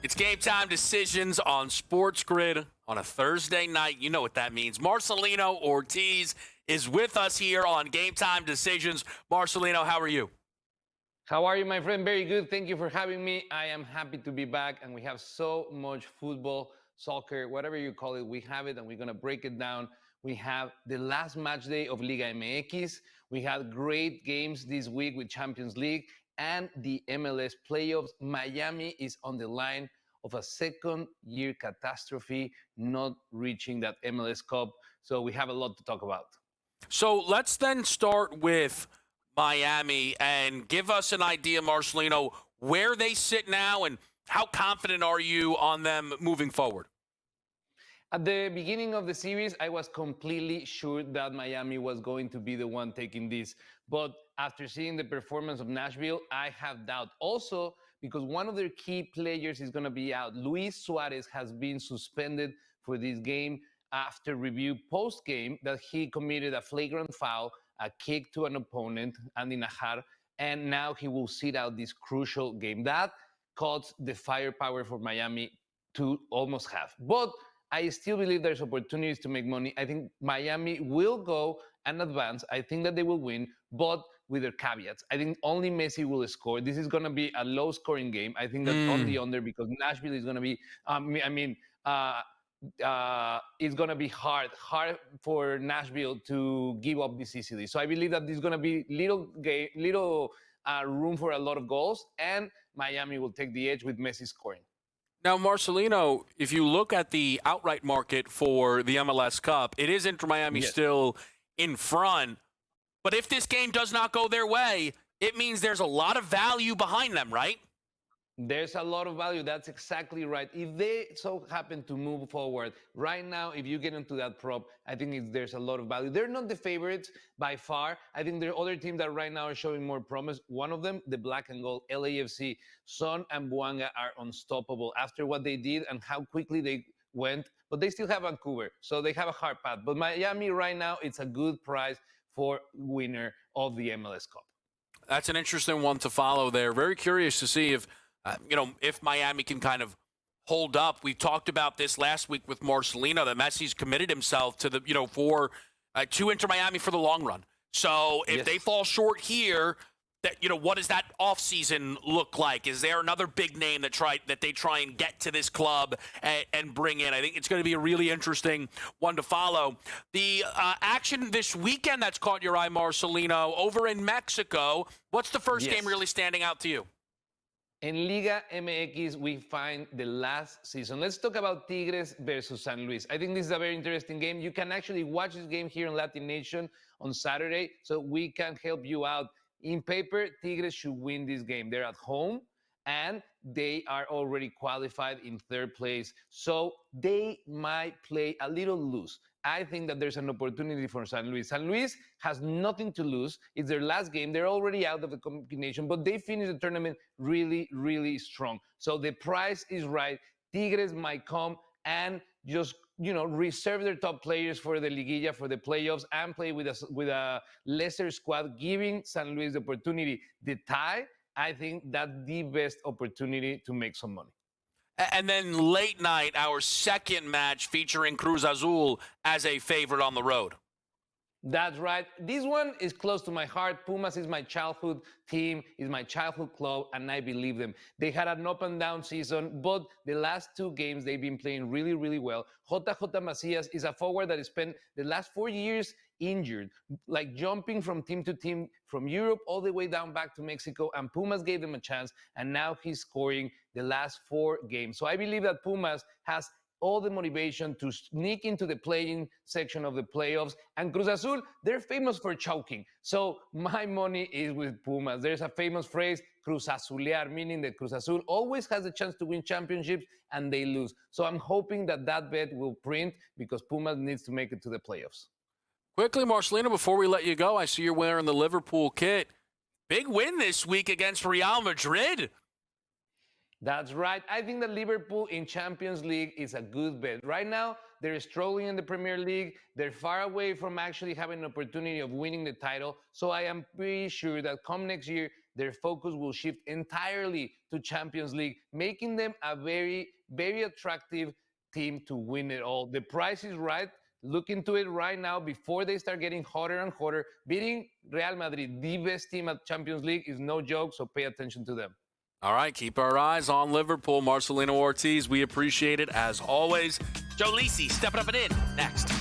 It's game time decisions on SportsGrid on a Thursday night. You know what that means. Marcelino Ortiz is with us here on Game Time Decisions. Marcelino, how are you? How are you, my friend? Very good. Thank you for having me. I am happy to be back, and we have so much football, soccer, whatever you call it. We have it, and we're going to break it down. We have the last match day of Liga MX. We had great games this week with Champions League and the MLS playoffs. Miami is on the line of a second-year catastrophe, not reaching that MLS Cup. So we have a lot to talk about. So let's then start with Miami and give us an idea, Marcelino, where they sit now and how confident are you on them moving forward? At the beginning of the series, I was completely sure that Miami was going to be the one taking this. But after seeing the performance of Nashville, I have doubt. Also, because one of their key players is going to be out. Luis Suarez has been suspended for this game after review post-game that he committed a flagrant foul, a kick to an opponent, Andy Najar, and now he will sit out this crucial game. That cuts the firepower for Miami to almost half. But I still believe there's opportunities to make money. I think Miami will go and advance. I think that they will win, but with their caveats. I think only Messi will score. This is going to be a low-scoring game. I think that's on the under because Nashville is going to be, it's going to be hard for Nashville to give up this easily. So I believe that there's going to be little room for a lot of goals, and Miami will take the edge with Messi scoring. Now, Marcelino, if you look at the outright market for the MLS Cup, it is Inter Miami still in front. But if this game does not go their way, it means there's a lot of value behind them, right? There's a lot of value. That's exactly right. If they so happen to move forward right now, if you get into that prop, I think there's a lot of value. They're not the favorites by far. I think there are other teams that right now are showing more promise. One of them, the black and gold LAFC. Son and Buanga are unstoppable after what they did and how quickly they went. But they still have Vancouver, so they have a hard path. But Miami right now, it's a good price for winner of the MLS Cup. That's an interesting one to follow there. Very curious to see if Miami can kind of hold up. We talked about this last week with Marcelino, that Messi's committed himself to to Inter Miami for the long run. So if they fall short here, what does that offseason look like? Is there another big name that they try and get to this club and bring in? I think it's going to be a really interesting one to follow. The action this weekend that's caught your eye, Marcelino, over in Mexico. What's the first game really standing out to you? In Liga MX, we find the last season. Let's talk about Tigres versus San Luis. I think this is a very interesting game. You can actually watch this game here in Latin Nation on Saturday, so we can help you out. In paper, Tigres should win this game. They're at home, and they are already qualified in third place, so they might play a little loose. I think that there's an opportunity for San Luis. San Luis has nothing to lose. It's their last game. They're already out of the combination, but they finished the tournament really, really strong. So the price is right. Tigres might come and just, reserve their top players for the Liguilla, for the playoffs, and play with a lesser squad, giving San Luis the opportunity. The tie, I think that's the best opportunity to make some money. And then late night, our second match featuring Cruz Azul as a favorite on the road. That's right. This one is close to my heart. Pumas is my childhood team, is my childhood club, and I believe them. They had an up and down season, but the last two games they've been playing really, really well. JJ Macias is a forward that has spent the last 4 years injured, like jumping from team to team, from Europe all the way down back to Mexico, and Pumas gave them a chance, and now he's scoring the last 4 games. So I believe that Pumas has all the motivation to sneak into the playing section of the playoffs. And Cruz Azul, they're famous for choking. So my money is with Pumas. There's a famous phrase, Cruz Azulear, meaning that Cruz Azul always has a chance to win championships and they lose. So I'm hoping that bet will print because Pumas needs to make it to the playoffs. Quickly, Marcelino, before we let you go, I see you're wearing the Liverpool kit. Big win this week against Real Madrid. That's right. I think that Liverpool in Champions League is a good bet. Right now, they're struggling in the Premier League. They're far away from actually having an opportunity of winning the title. So I am pretty sure that come next year, their focus will shift entirely to Champions League, making them a very, very attractive team to win it all. The price is right. Look into it right now before they start getting hotter and hotter. Beating Real Madrid, the best team at Champions League, is no joke, so pay attention to them. All right, keep our eyes on Liverpool. Marcelino Ortiz, we appreciate it as always. Joe Lisi stepping up and in next.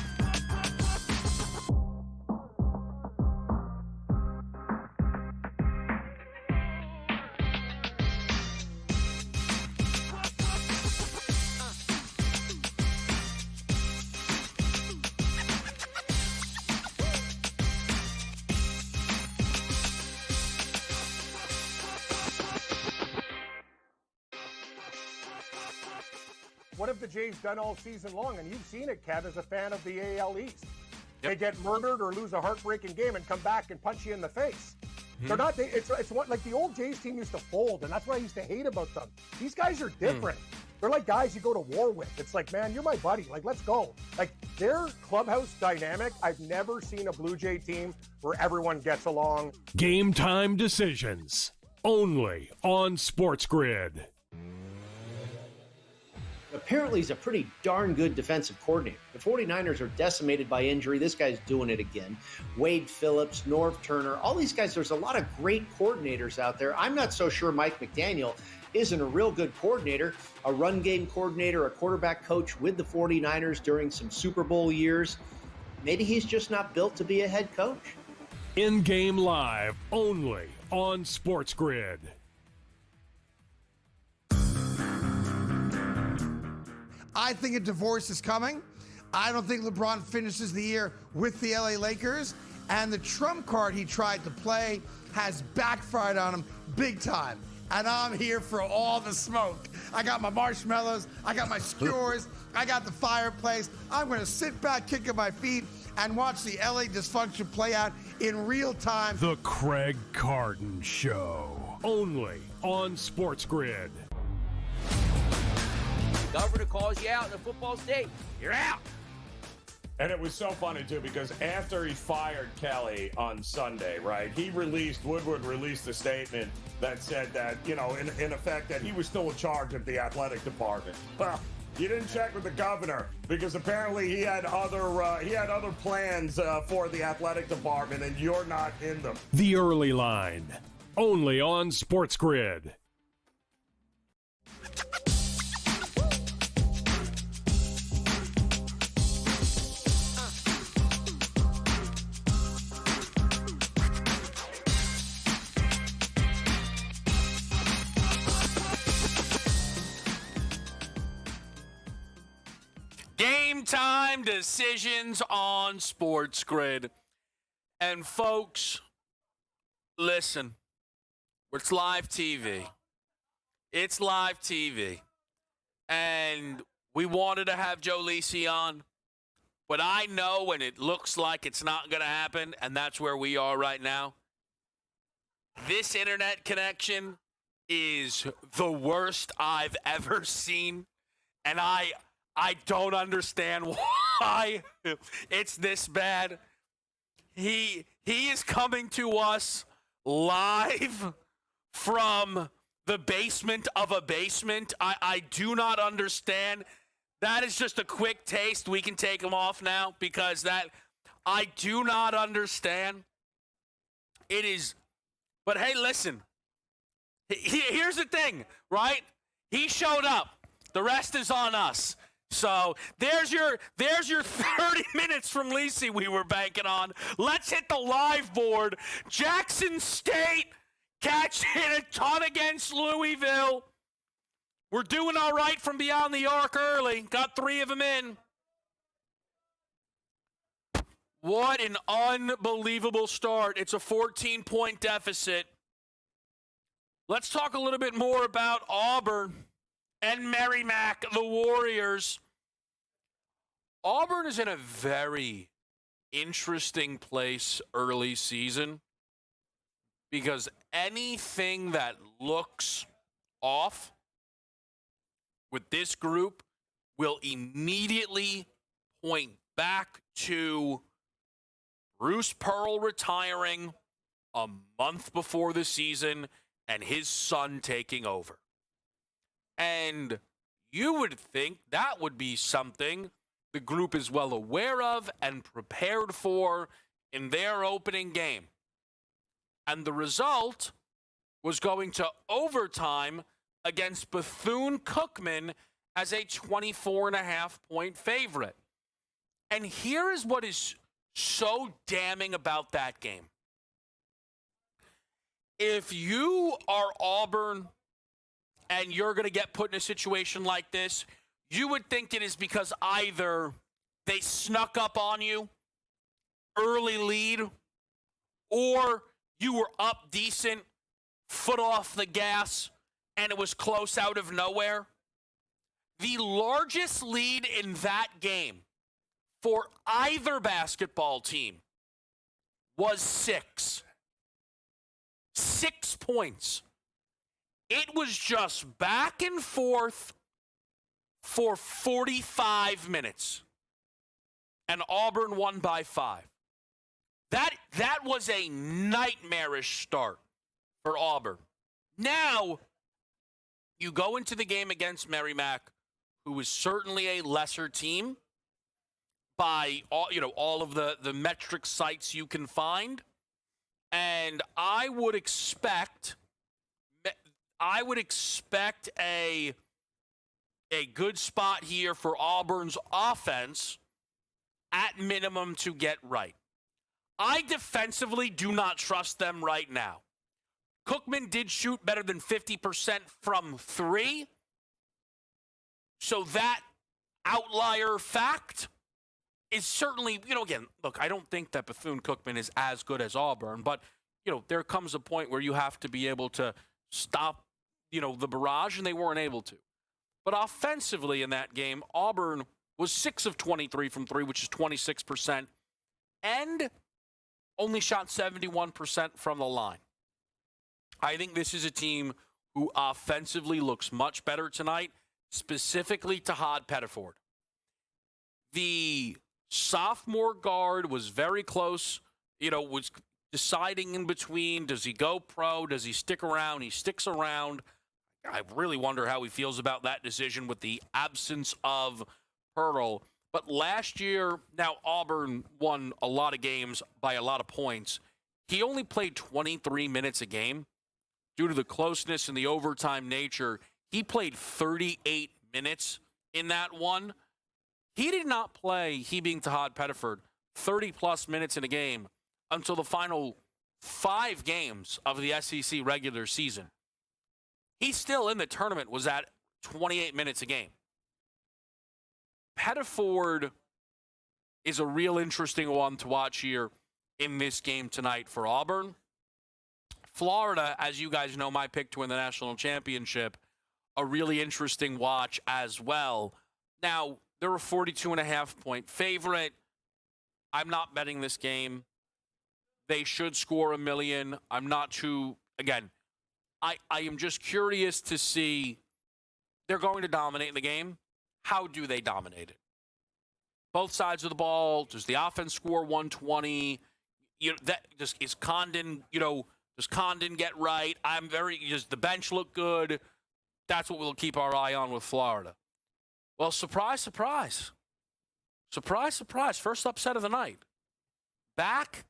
what have the Jays done all season long? And you've seen it, Kev, as a fan of the AL East. They get murdered or lose a heartbreaking game and come back and punch you in the face. They're not. It's what like the old Jays team used to fold, and that's what I used to hate about them. These guys are different. They're like guys you go to war with. It's like, man, you're my buddy. Like, let's go. Like, their clubhouse dynamic, I've never seen a Blue Jay team where everyone gets along. Game time decisions. Only on SportsGrid. Apparently, he's a pretty darn good defensive coordinator. The 49ers are decimated by injury. This guy's doing it again. Wade Phillips, Norv Turner, all these guys, there's a lot of great coordinators out there. I'm not so sure Mike McDaniel isn't a real good coordinator, a run game coordinator, a quarterback coach with the 49ers during some Super Bowl years. Maybe he's just not built to be a head coach. In-game live only on SportsGrid. I think a divorce is coming. I don't think LeBron finishes the year with the LA Lakers. And the trump card he tried to play has backfired on him big time. And I'm here for all the smoke. I got my marshmallows, I got my skewers, I got the fireplace. I'm going to sit back, kicking my feet, and watch the LA dysfunction play out in real time. The Craig Carton Show. Only on SportsGrid. Governor calls you out in the football state, you're out. And it was so funny, too, because after he fired Kelly on Sunday, right, Woodward released a statement that said that, you know, in effect, that he was still in charge of the athletic department. Well, you didn't check with the governor because apparently he had other plans for the athletic department, and you're not in them. The Early Line. Only on SportsGrid. Game time decisions on SportsGrid. And folks, listen, it's live TV. It's live TV. And we wanted to have Joe Lisi on, but I know when it looks like it's not going to happen, and that's where we are right now. This internet connection is the worst I've ever seen, and I don't understand why it's this bad. He is coming to us live from the basement of a basement. I do not understand. That is just a quick taste. We can take him off now because I do not understand. It is, but hey, listen. Here's the thing, right? He showed up. The rest is on us. So there's your 30 minutes from Lisi we were banking on. Let's hit the live board. Jackson State catching a ton against Louisville. We're doing all right from beyond the arc early. Got 3 of them in. What an unbelievable start. It's a 14-point deficit. Let's talk a little bit more about Auburn and Merrimack, the Warriors. Auburn is in a very interesting place early season because anything that looks off with this group will immediately point back to Bruce Pearl retiring a month before the season and his son taking over. And you would think that would be something the group is well aware of and prepared for in their opening game. And the result was going to overtime against Bethune-Cookman as a 24.5-point favorite. And here is what is so damning about that game. If you are Auburn and you're going to get put in a situation like this, you would think it is because either they snuck up on you, early lead, or you were up decent, foot off the gas, and it was close out of nowhere. The largest lead in that game for either basketball team was 6. 6 points. It was just back and forth for 45 minutes. And Auburn won by 5. That was a nightmarish start for Auburn. Now, you go into the game against Merrimack, who is certainly a lesser team by all of the metric sites you can find. And I would expect a good spot here for Auburn's offense at minimum to get right. I defensively do not trust them right now. Cookman did shoot better than 50% from 3. So that outlier fact is certainly, again, look, I don't think that Bethune-Cookman is as good as Auburn, but, there comes a point where you have to be able to stop, the barrage, and they weren't able to. But offensively in that game, Auburn was 6 of 23 from 3, which is 26%, and only shot 71% from the line. I think this is a team who offensively looks much better tonight, specifically to Todd Pettiford. The sophomore guard was very close, was deciding in between. Does he go pro? Does he stick around? He sticks around. I really wonder how he feels about that decision with the absence of Pearl. But last year, now Auburn won a lot of games by a lot of points. He only played 23 minutes a game. Due to the closeness and the overtime nature, he played 38 minutes in that one. He did not play, he being Todd Pettiford, 30-plus minutes in a game until the final 5 games of the SEC regular season. He still in the tournament was at 28 minutes a game. Pettiford is a real interesting one to watch here in this game tonight for Auburn. Florida, as you guys know, my pick to win the national championship, a really interesting watch as well. Now, they're a 42.5-point favorite. I'm not betting this game. They should score $1 million. I'm not too, again, I am just curious to see, they're going to dominate the game. How do they dominate it? Both sides of the ball. Does the offense score 120? Is Condon, does Condon get right? Does the bench look good? That's what we'll keep our eye on with Florida. Well, surprise, surprise. Surprise, surprise. First upset of the night. Back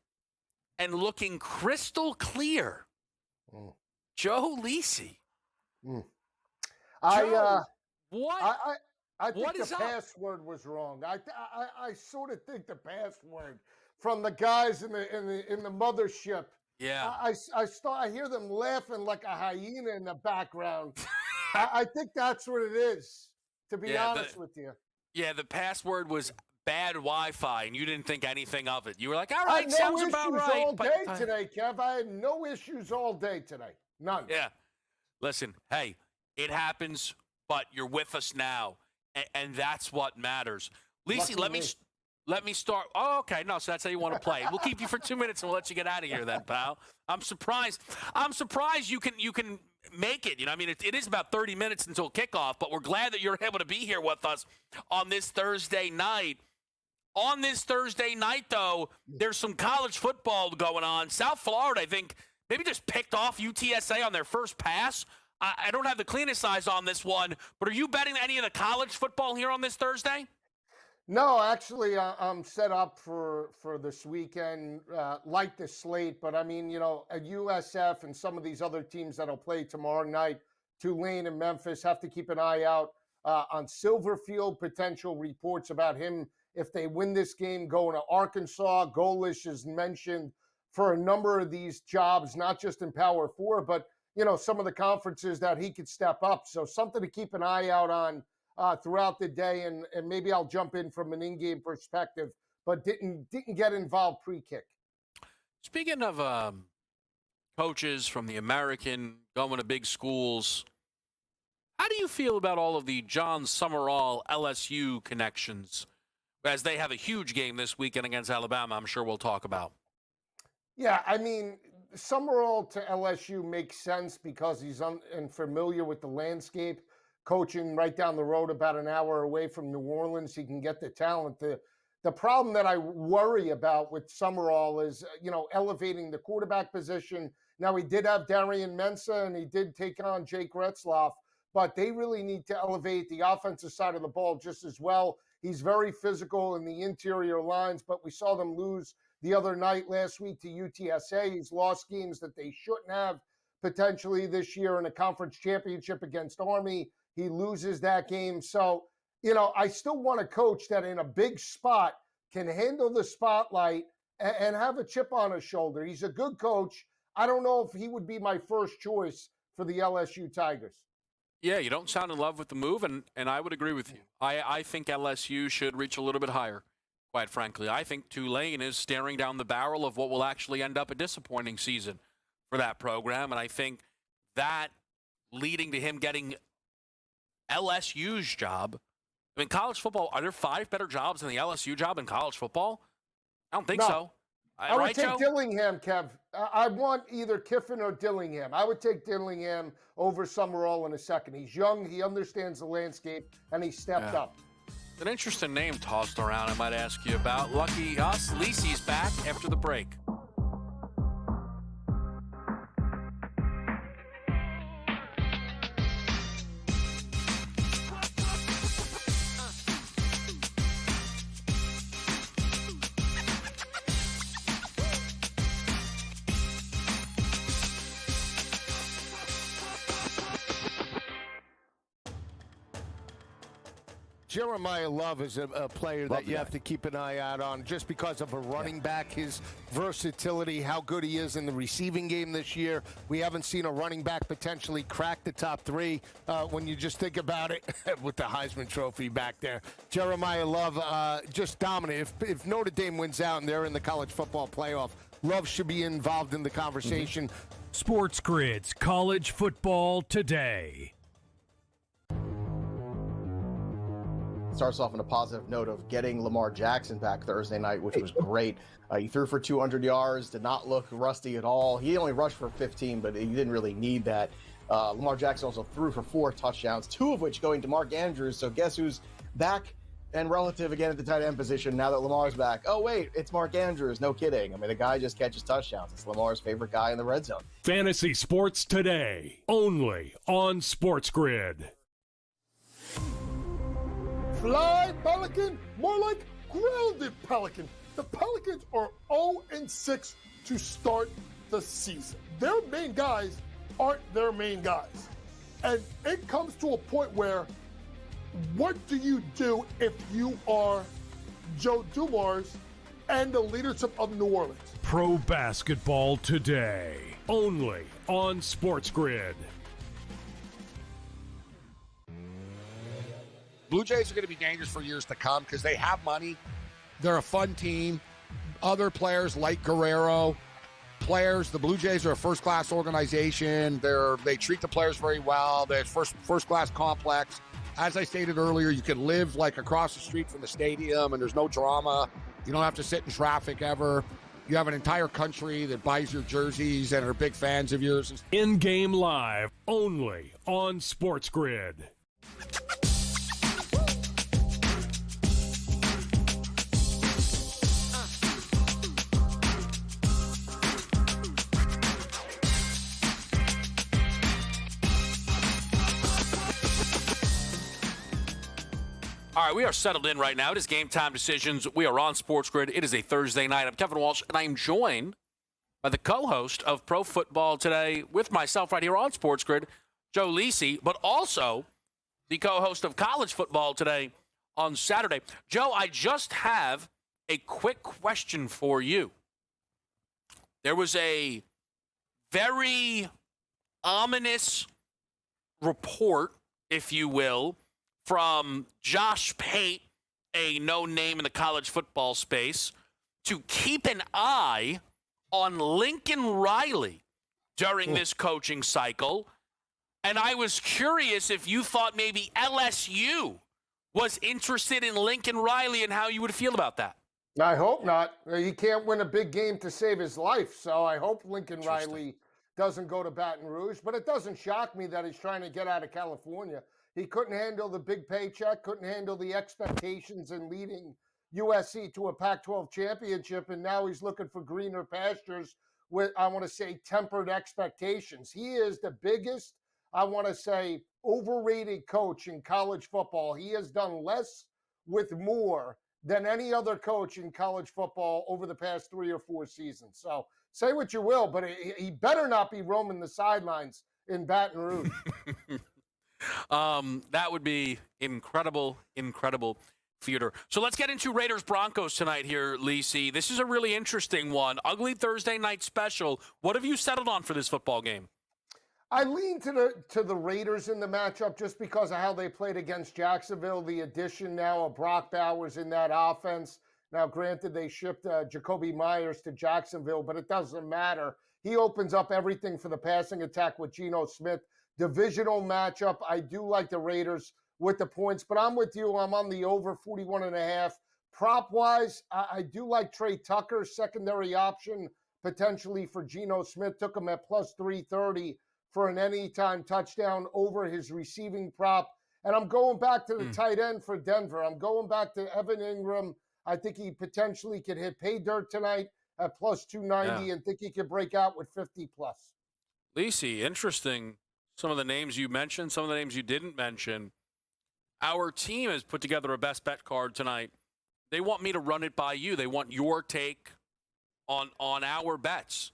and looking crystal clear. Joe Lisi. I What think is the up? password was wrong. I sort of think the password from the guys in the mothership. Yeah. I hear them laughing like a hyena in the background. I think that's what it is, to be honest with you. Yeah, the password was bad Wi-Fi, and you didn't think anything of it. You were like, all right, I had sounds no about issues right. all day today, Kev. I had no issues all day today. None. Yeah. Listen, hey, it happens, but you're with us now, and that's what matters. Lisi, let me start. Oh, okay. No, so that's how you want to play. We'll keep you for 2 minutes and we'll let you get out of here then, pal. I'm surprised you can make it. It is about 30 minutes until kickoff, but we're glad that you're able to be here with us on this Thursday night. On this Thursday night, though, there's some college football going on. South Florida, I think, maybe just picked off UTSA on their first pass. I don't have the cleanest eyes on this one, but are you betting any of the college football here on this Thursday? No, actually, I'm set up for this weekend, like the slate. But at USF and some of these other teams that'll play tomorrow night, Tulane and Memphis, have to keep an eye out on Silverfield. Potential reports about him if they win this game going to Arkansas. Golish is mentioned for a number of these jobs, not just in Power 4, but some of the conferences that he could step up. So something to keep an eye out on throughout the day, and maybe I'll jump in from an in-game perspective, but didn't get involved pre-kick. Speaking of coaches from the American going to big schools, How do you feel about all of the John Summerall LSU connections as they have a huge game this weekend against Alabama? I'm sure we'll talk about. Yeah, I mean, Summerall to LSU makes sense because he's and familiar with the landscape, coaching right down the road about an hour away from New Orleans. He can get the talent. The problem that I worry about with Summerall is, elevating the quarterback position. Now, he did have Darian Mensah, and he did take on Jake Retzloff, but they really need to elevate the offensive side of the ball just as well. He's very physical in the interior lines, but we saw them lose the other night last week to UTSA. He's lost games that they shouldn't have potentially this year in a conference championship against Army. He loses that game. So, I still want a coach that in a big spot can handle the spotlight and have a chip on his shoulder. He's a good coach. I don't know if he would be my first choice for the LSU Tigers. Yeah, you don't sound in love with the move, and I would agree with you. I think LSU should reach a little bit higher, quite frankly. I think Tulane is staring down the barrel of what will actually end up a disappointing season for that program, and I think that leading to him getting LSU's job. I mean, college football, are there 5 better jobs than the LSU job in college football? I don't think so. I would right, take Joe? Dillingham, Kev. I want either Kiffin or Dillingham. I would take Dillingham over Summerall in a second. He's young, he understands the landscape, and he stepped up. An interesting name tossed around I might ask you about. Lucky us, Lisi's back after the break. Jeremiah Love is a player that you have to keep an eye out on just because of a running back, his versatility, how good he is in the receiving game this year. We haven't seen a running back potentially crack the top 3 when you just think about it with the Heisman Trophy back there. Jeremiah Love just dominant. If Notre Dame wins out and they're in the college football playoff, Love should be involved in the conversation. SportsGrid's College Football Today. Starts off on a positive note of getting Lamar Jackson back Thursday night, which was great. He threw for 200 yards, did not look rusty at all. He only rushed for 15, but he didn't really need that. Lamar Jackson also threw for 4 touchdowns, 2 of which going to Mark Andrews. So guess who's back and relative again at the tight end position now that Lamar's back? Oh, wait, it's Mark Andrews. No kidding. I mean, the guy just catches touchdowns. It's Lamar's favorite guy in the red zone. Fantasy Sports Today, only on SportsGrid. Fly, Pelican, more like grounded Pelican. The Pelicans are 0-6 to start the season. Their main guys aren't their main guys. And it comes to a point where, what do you do if you are Joe Dumars and the leadership of New Orleans? Pro Basketball Today, only on SportsGrid. Blue Jays are going to be dangerous for years to come because they have money. They're a fun team. Other players like Guerrero, the Blue Jays are a first-class organization. They treat the players very well. They're first-class complex. As I stated earlier, you can live like across the street from the stadium, and there's no drama. You don't have to sit in traffic ever. You have an entire country that buys your jerseys and are big fans of yours. In-game live, only on SportsGrid. All right, we are settled in right now. It is Game Time Decisions. We are on SportsGrid. It is a Thursday night. I'm Kevin Walsh, and I am joined by the co-host of Pro Football Today with myself right here on SportsGrid, Joe Lisi, but also the co-host of College Football Today on Saturday. Joe, I just have a quick question for you. There was a very ominous report, if you will, from Josh Pate, a known name in the college football space, to keep an eye on Lincoln Riley during this coaching cycle. And I was curious if you thought maybe LSU was interested in Lincoln Riley and how you would feel about that. I hope not. He can't win a big game to save his life, so I hope Lincoln Riley doesn't go to Baton Rouge. But it doesn't shock me that he's trying to get out of California. He couldn't handle the big paycheck, couldn't handle the expectations in leading USC to a Pac-12 championship, and now he's looking for greener pastures with, I want to say, tempered expectations. He is the biggest, I want to say, overrated coach in college football. He has done less with more than any other coach in college football over the past 3 or 4 seasons. So say what you will, but he better not be roaming the sidelines in Baton Rouge. That would be incredible theater. So let's get into Raiders-Broncos tonight here, Lisi. This is a really interesting one. Ugly Thursday night special. What have you settled on for this football game? I lean to the Raiders in the matchup just because of how they played against Jacksonville. The addition now of Brock Bowers in that offense. Now, granted, they shipped Jacoby Myers to Jacksonville, but it doesn't matter. He opens up everything for the passing attack with Geno Smith. Divisional matchup. I do like the Raiders with the points, but I'm with you. I'm on the over 41.5. Prop-wise, I do like Trey Tucker, secondary option potentially for Geno Smith. Took him at plus 330. For an anytime touchdown over his receiving prop. And I'm going back to the tight end for Denver. I'm going back to Evan Ingram. I think he potentially could hit pay dirt tonight at plus 290 and think he could break out with 50 plus. Lisi, interesting. Some of the names you mentioned, some of the names you didn't mention. Our team has put together a best bet card tonight. They want me to run it by you. They want your take on our bets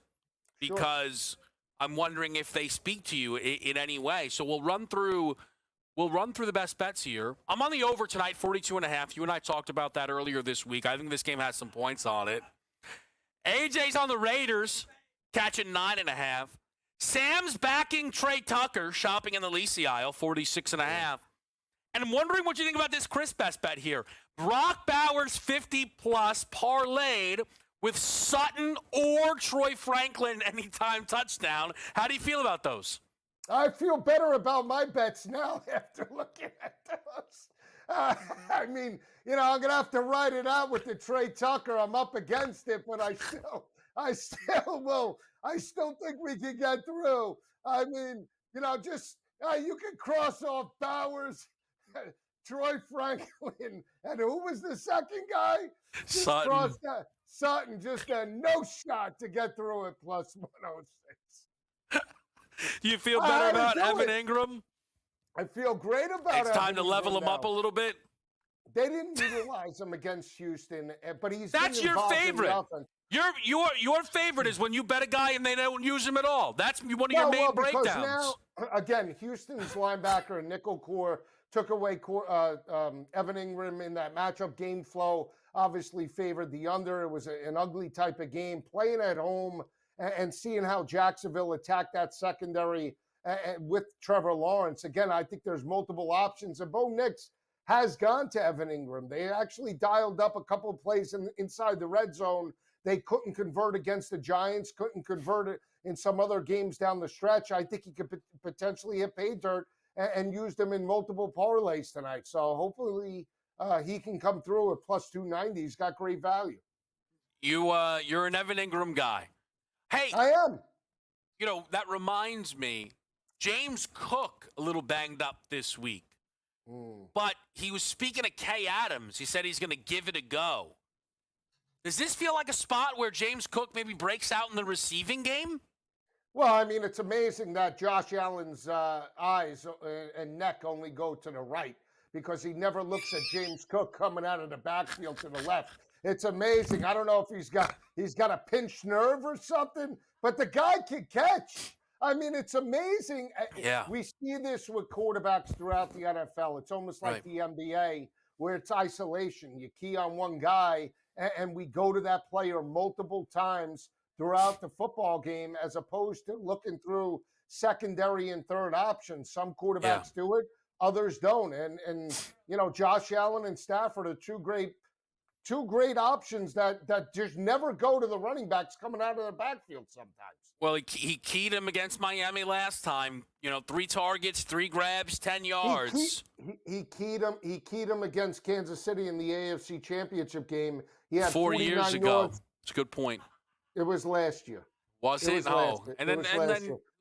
because I'm wondering if they speak to you in any way. So we'll run through the best bets here. I'm on the over tonight, 42.5. You and I talked about that earlier this week. I think this game has some points on it. AJ's on the Raiders, catching 9.5. Sam's backing Trey Tucker, shopping in the Lisi aisle, 46.5. And I'm wondering what you think about this Chris best bet here. Brock Bowers, 50-plus, parlayed with Sutton or Troy Franklin anytime touchdown. How do you feel about those? I feel better about my bets now after looking at those. I mean, I'm going to have to ride it out with the Trey Tucker. I'm up against it, but I still think we can get through. I mean, you can cross off Bowers, Troy Franklin, and who was the second guy? Sutton, just a no shot to get through at plus 106. Do you feel better about Evan Ingram? I feel great about it. It's time to level him up a little bit. They didn't utilize him against Houston, but he's that's your favorite. Your favorite is when you bet a guy and they don't use him at all. That's one of your main breakdowns. Now, again, Houston's linebacker and nickel core took away Evan Ingram in that matchup. Game flow obviously favored the under. It was an ugly type of game. Playing at home and seeing how Jacksonville attacked that secondary with Trevor Lawrence. Again, I think there's multiple options. And Bo Nix has gone to Evan Ingram. They actually dialed up a couple of plays inside the red zone. They couldn't convert against the Giants, couldn't convert it in some other games down the stretch. I think he could potentially hit pay dirt and use them in multiple parlays tonight. So hopefully he can come through at plus 290. He's got great value. You're an Evan Ingram guy. Hey, I am. That reminds me, James Cook a little banged up this week. But he was speaking to Kay Adams. He said he's going to give it a go. Does this feel like a spot where James Cook maybe breaks out in the receiving game? Well, I mean, it's amazing that Josh Allen's eyes and neck only go to the right because he never looks at James Cook coming out of the backfield to the left. It's amazing. I don't know if he's got a pinched nerve or something, but the guy can catch. I mean, it's amazing. Yeah. We see this with quarterbacks throughout the NFL. It's almost like the NBA where it's isolation. You key on one guy, and we go to that player multiple times throughout the football game as opposed to looking through secondary and third options. Some quarterbacks do it, others don't. And Josh Allen and Stafford are two great two great options that just never go to the running backs coming out of the backfield sometimes. Well, he keyed him against Miami last time. 3 targets, 3 grabs, 10 yards. He keyed him against Kansas City in the AFC Championship game. He had 4 years ago. It's a good point. It was last year. Was it? Oh, and then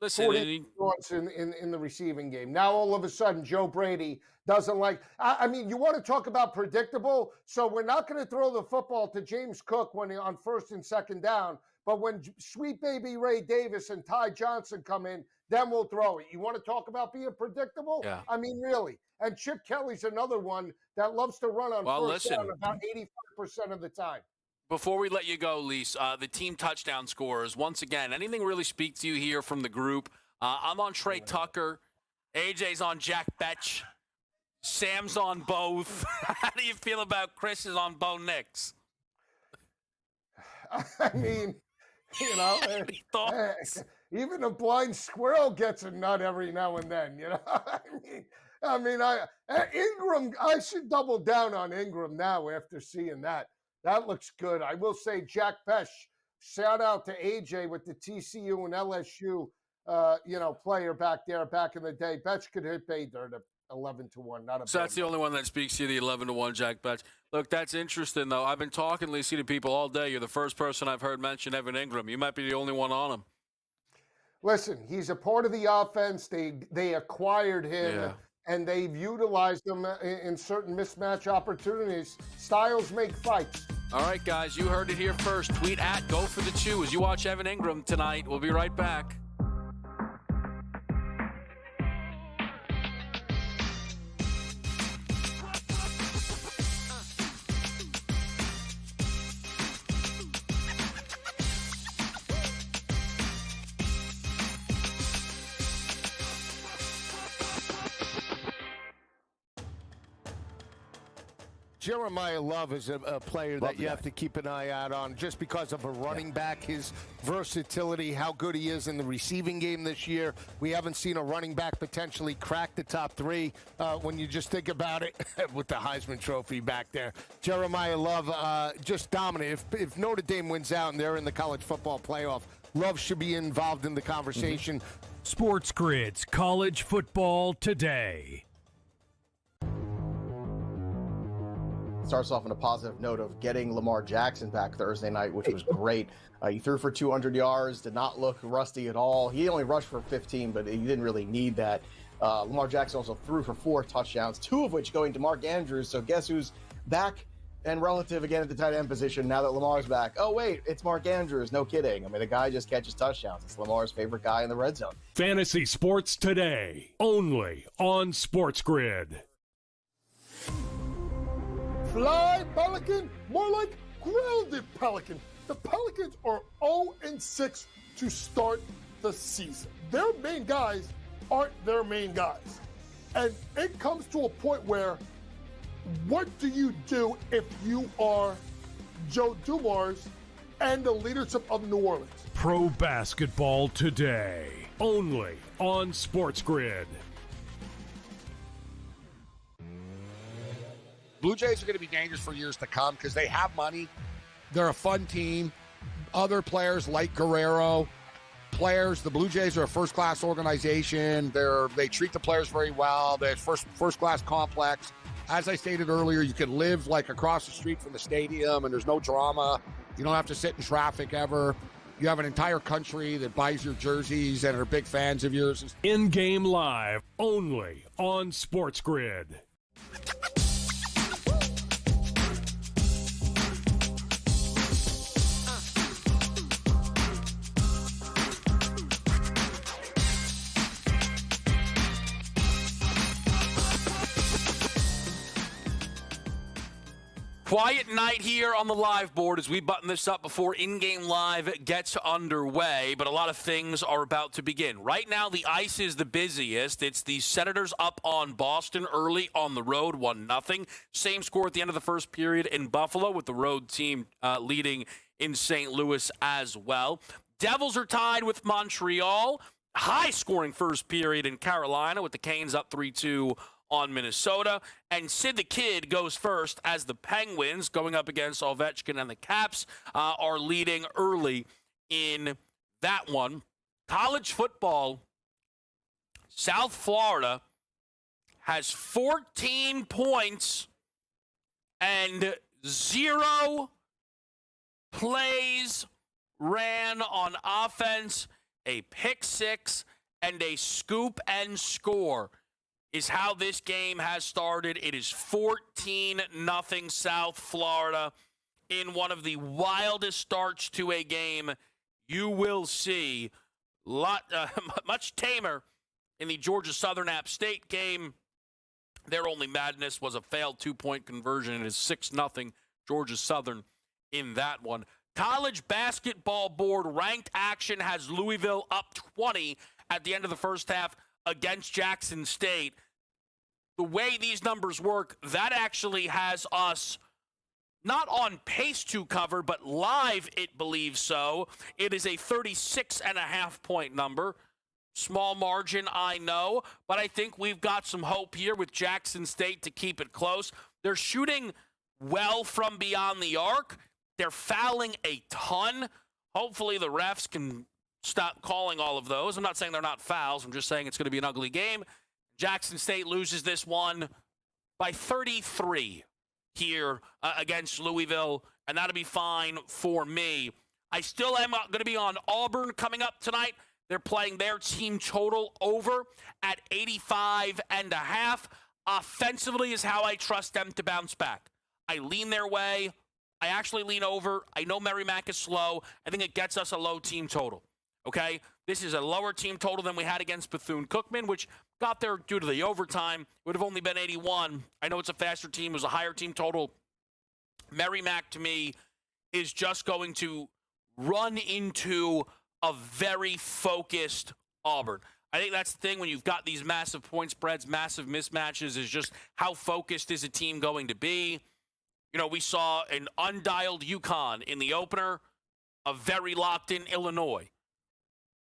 listen, 40 yards in the receiving game. Now all of a sudden, Joe Brady doesn't like. I mean, you want to talk about predictable? So we're not going to throw the football to James Cook on first and second down. But when sweet baby Ray Davis and Ty Johnson come in, then we'll throw it. You want to talk about being predictable? Yeah. I mean, really. And Chip Kelly's another one that loves to run on first down about 85% of the time. Before we let you go, Lise, the team touchdown scorers, once again, anything really speak to you here from the group? I'm on Trey Tucker. AJ's on Jack Betch. Sam's on both. How do you feel about Chris is on Bo Nix? I mean, even a blind squirrel gets a nut every now and then, Ingram, I should double down on Ingram now after seeing that. That looks good. I will say Jack Pesh, shout out to AJ with the TCU and LSU, player back there back in the day. Betch could hit Bader to 11-1. Not a. So that's the only one that speaks to you, the 11-1 Jack Betch. Look, that's interesting, though. I've been talking, Lacey, to people all day. You're the first person I've heard mention Evan Ingram. You might be the only one on him. Listen, he's a part of the offense. They acquired him, and they've utilized him in certain mismatch opportunities. Styles make fights. All right, guys, you heard it here first. Tweet at Go For The Chew as you watch Evan Ingram tonight. We'll be right back. Jeremiah Love is a player that you have to keep an eye out on just because of a running back, his versatility, how good he is in the receiving game this year. We haven't seen a running back potentially crack the top 3 when you just think about it with the Heisman Trophy back there. Jeremiah Love just dominant. If Notre Dame wins out and they're in the college football playoff, Love should be involved in the conversation. SportsGrid's College Football Today. Starts off on a positive note of getting Lamar Jackson back Thursday night, which was great. He threw for 200 yards, did not look rusty at all. He only rushed for 15, but he didn't really need that. Lamar Jackson also threw for 4 touchdowns, 2 of which going to Mark Andrews. So guess who's back and relative again at the tight end position now that Lamar's back? Oh, wait, it's Mark Andrews. No kidding. I mean, the guy just catches touchdowns. It's Lamar's favorite guy in the red zone. Fantasy Sports Today, only on SportsGrid. Fly, Pelican, more like grounded Pelican. The Pelicans are 0-6 to start the season. Their main guys aren't their main guys. And it comes to a point where, what do you do if you are Joe Dumars and the leadership of New Orleans? Pro Basketball Today, only on SportsGrid. Blue Jays are going to be dangerous for years to come because they have money. They're a fun team. Other players like Guerrero, the Blue Jays are a first-class organization. They treat the players very well. They're first-class complex. As I stated earlier, you can live like across the street from the stadium, and there's no drama. You don't have to sit in traffic ever. You have an entire country that buys your jerseys and are big fans of yours. In-game live, only on SportsGrid. Quiet night here on the live board as we button this up before in-game live gets underway, but a lot of things are about to begin. Right now, the ice is the busiest. It's the Senators up on Boston early on the road, 1-0. Same score at the end of the first period in Buffalo, with the road team leading in St. Louis as well. Devils are tied with Montreal. High-scoring first period in Carolina with the Canes up 3-2 on Minnesota. And Sid the Kid goes first as the Penguins, going up against Ovechkin and the Caps, are leading early in that one. College football, South Florida has 14 points and 0 plays ran on offense. A pick six and a scoop and score is how this game has started. It is 14-0 South Florida in one of the wildest starts to a game you will see. Much tamer in the Georgia Southern App State game. Their only madness was a failed 2-point conversion. It is 6-0 Georgia Southern in that one. College basketball board ranked action has Louisville up 20 at the end of the first half against Jackson State. The way these numbers work, that actually has us not on pace to cover, but live it believes so. It is a 36.5-point number. Small margin, I know, but I think we've got some hope here with Jackson State to keep it close. They're shooting well from beyond the arc. They're fouling a ton. Hopefully the refs can stop calling all of those. I'm not saying they're not fouls. I'm just saying it's going to be an ugly game. Jackson State loses this one by 33 here against Louisville, and that'll be fine for me. I still am going to be on Auburn coming up tonight. They're playing their team total over at 85.5. Offensively is how I trust them to bounce back. I lean their way. I actually lean over. I know Merrimack is slow. I think it gets us a low team total. Okay? This is a lower team total than we had against Bethune-Cookman, which got there due to the overtime. Would have only been 81. I know it's a faster team. It was a higher team total. Merrimack, to me, is just going to run into a very focused Auburn. I think that's the thing when you've got these massive point spreads, massive mismatches, is just how focused is a team going to be. You know, we saw an undialed UConn in the opener, a very locked-in Illinois,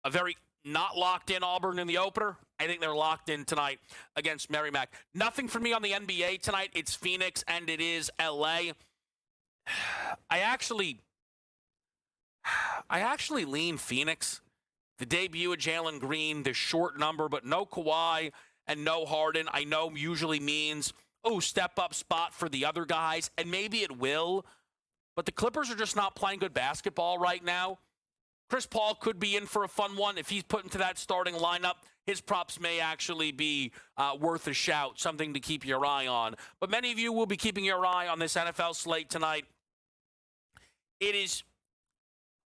a very not locked-in Auburn in the opener. I think they're locked in tonight against Merrimack. Nothing for me on the NBA tonight. It's Phoenix, and it is L.A. I actually lean Phoenix. The debut of Jalen Green, the short number, but no Kawhi and no Harden, I know usually means, step-up spot for the other guys, and maybe it will. But the Clippers are just not playing good basketball right now. Chris Paul could be in for a fun one. If he's put into that starting lineup, his props may actually be worth a shout, something to keep your eye on. But many of you will be keeping your eye on this NFL slate tonight. It is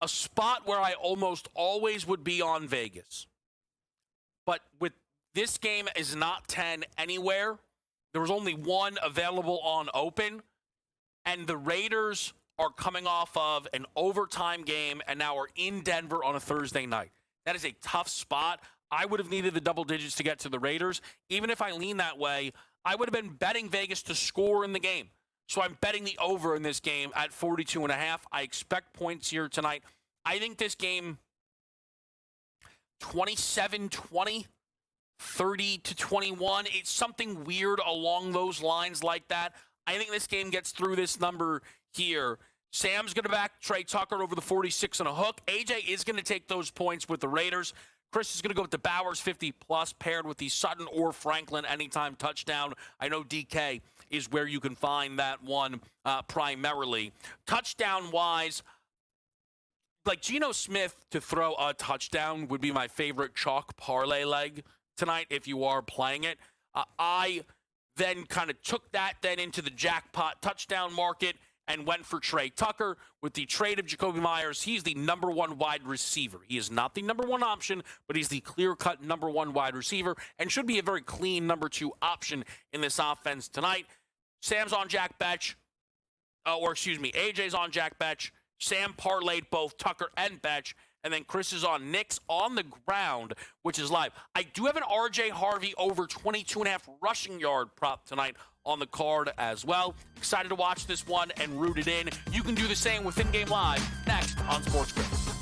a spot where I almost always would be on Vegas. But with this game is not 10 anywhere. There was only one available on open. And the Raiders are coming off of an overtime game and now are in Denver on a Thursday night. That is a tough spot. I would have needed the double digits to get to the Raiders. Even if I lean that way, I would have been betting Vegas to score in the game. So I'm betting the over in this game at 42.5. I expect points here tonight. I think this game 27-20, 30-21. It's something weird along those lines like that. I think this game gets through this number here. Sam's going to back Trey Tucker over the 46 and a hook. AJ is going to take those points with the Raiders. Chris is going to go with the Bowers 50-plus paired with the Sutton or Franklin anytime touchdown. I know DK is where you can find that one primarily. Touchdown-wise, like Geno Smith to throw a touchdown would be my favorite chalk parlay leg tonight if you are playing it. I then kind of took that then into the jackpot touchdown market and went for Trey Tucker with the trade of Jacoby Myers. He's the number one wide receiver. He is not the number one option, but he's the clear-cut number one wide receiver and should be a very clean number two option in this offense tonight. Sam's on Jack Betch, AJ's on Jack Betch. Sam parlayed both Tucker and Betch, and then Chris is on Knicks on the ground, which is live. I do have an R.J. Harvey over 22.5 rushing yard prop tonight on the card as well. Excited to watch this one and root it in. You can do the same with In Game Live next on SportsGrid.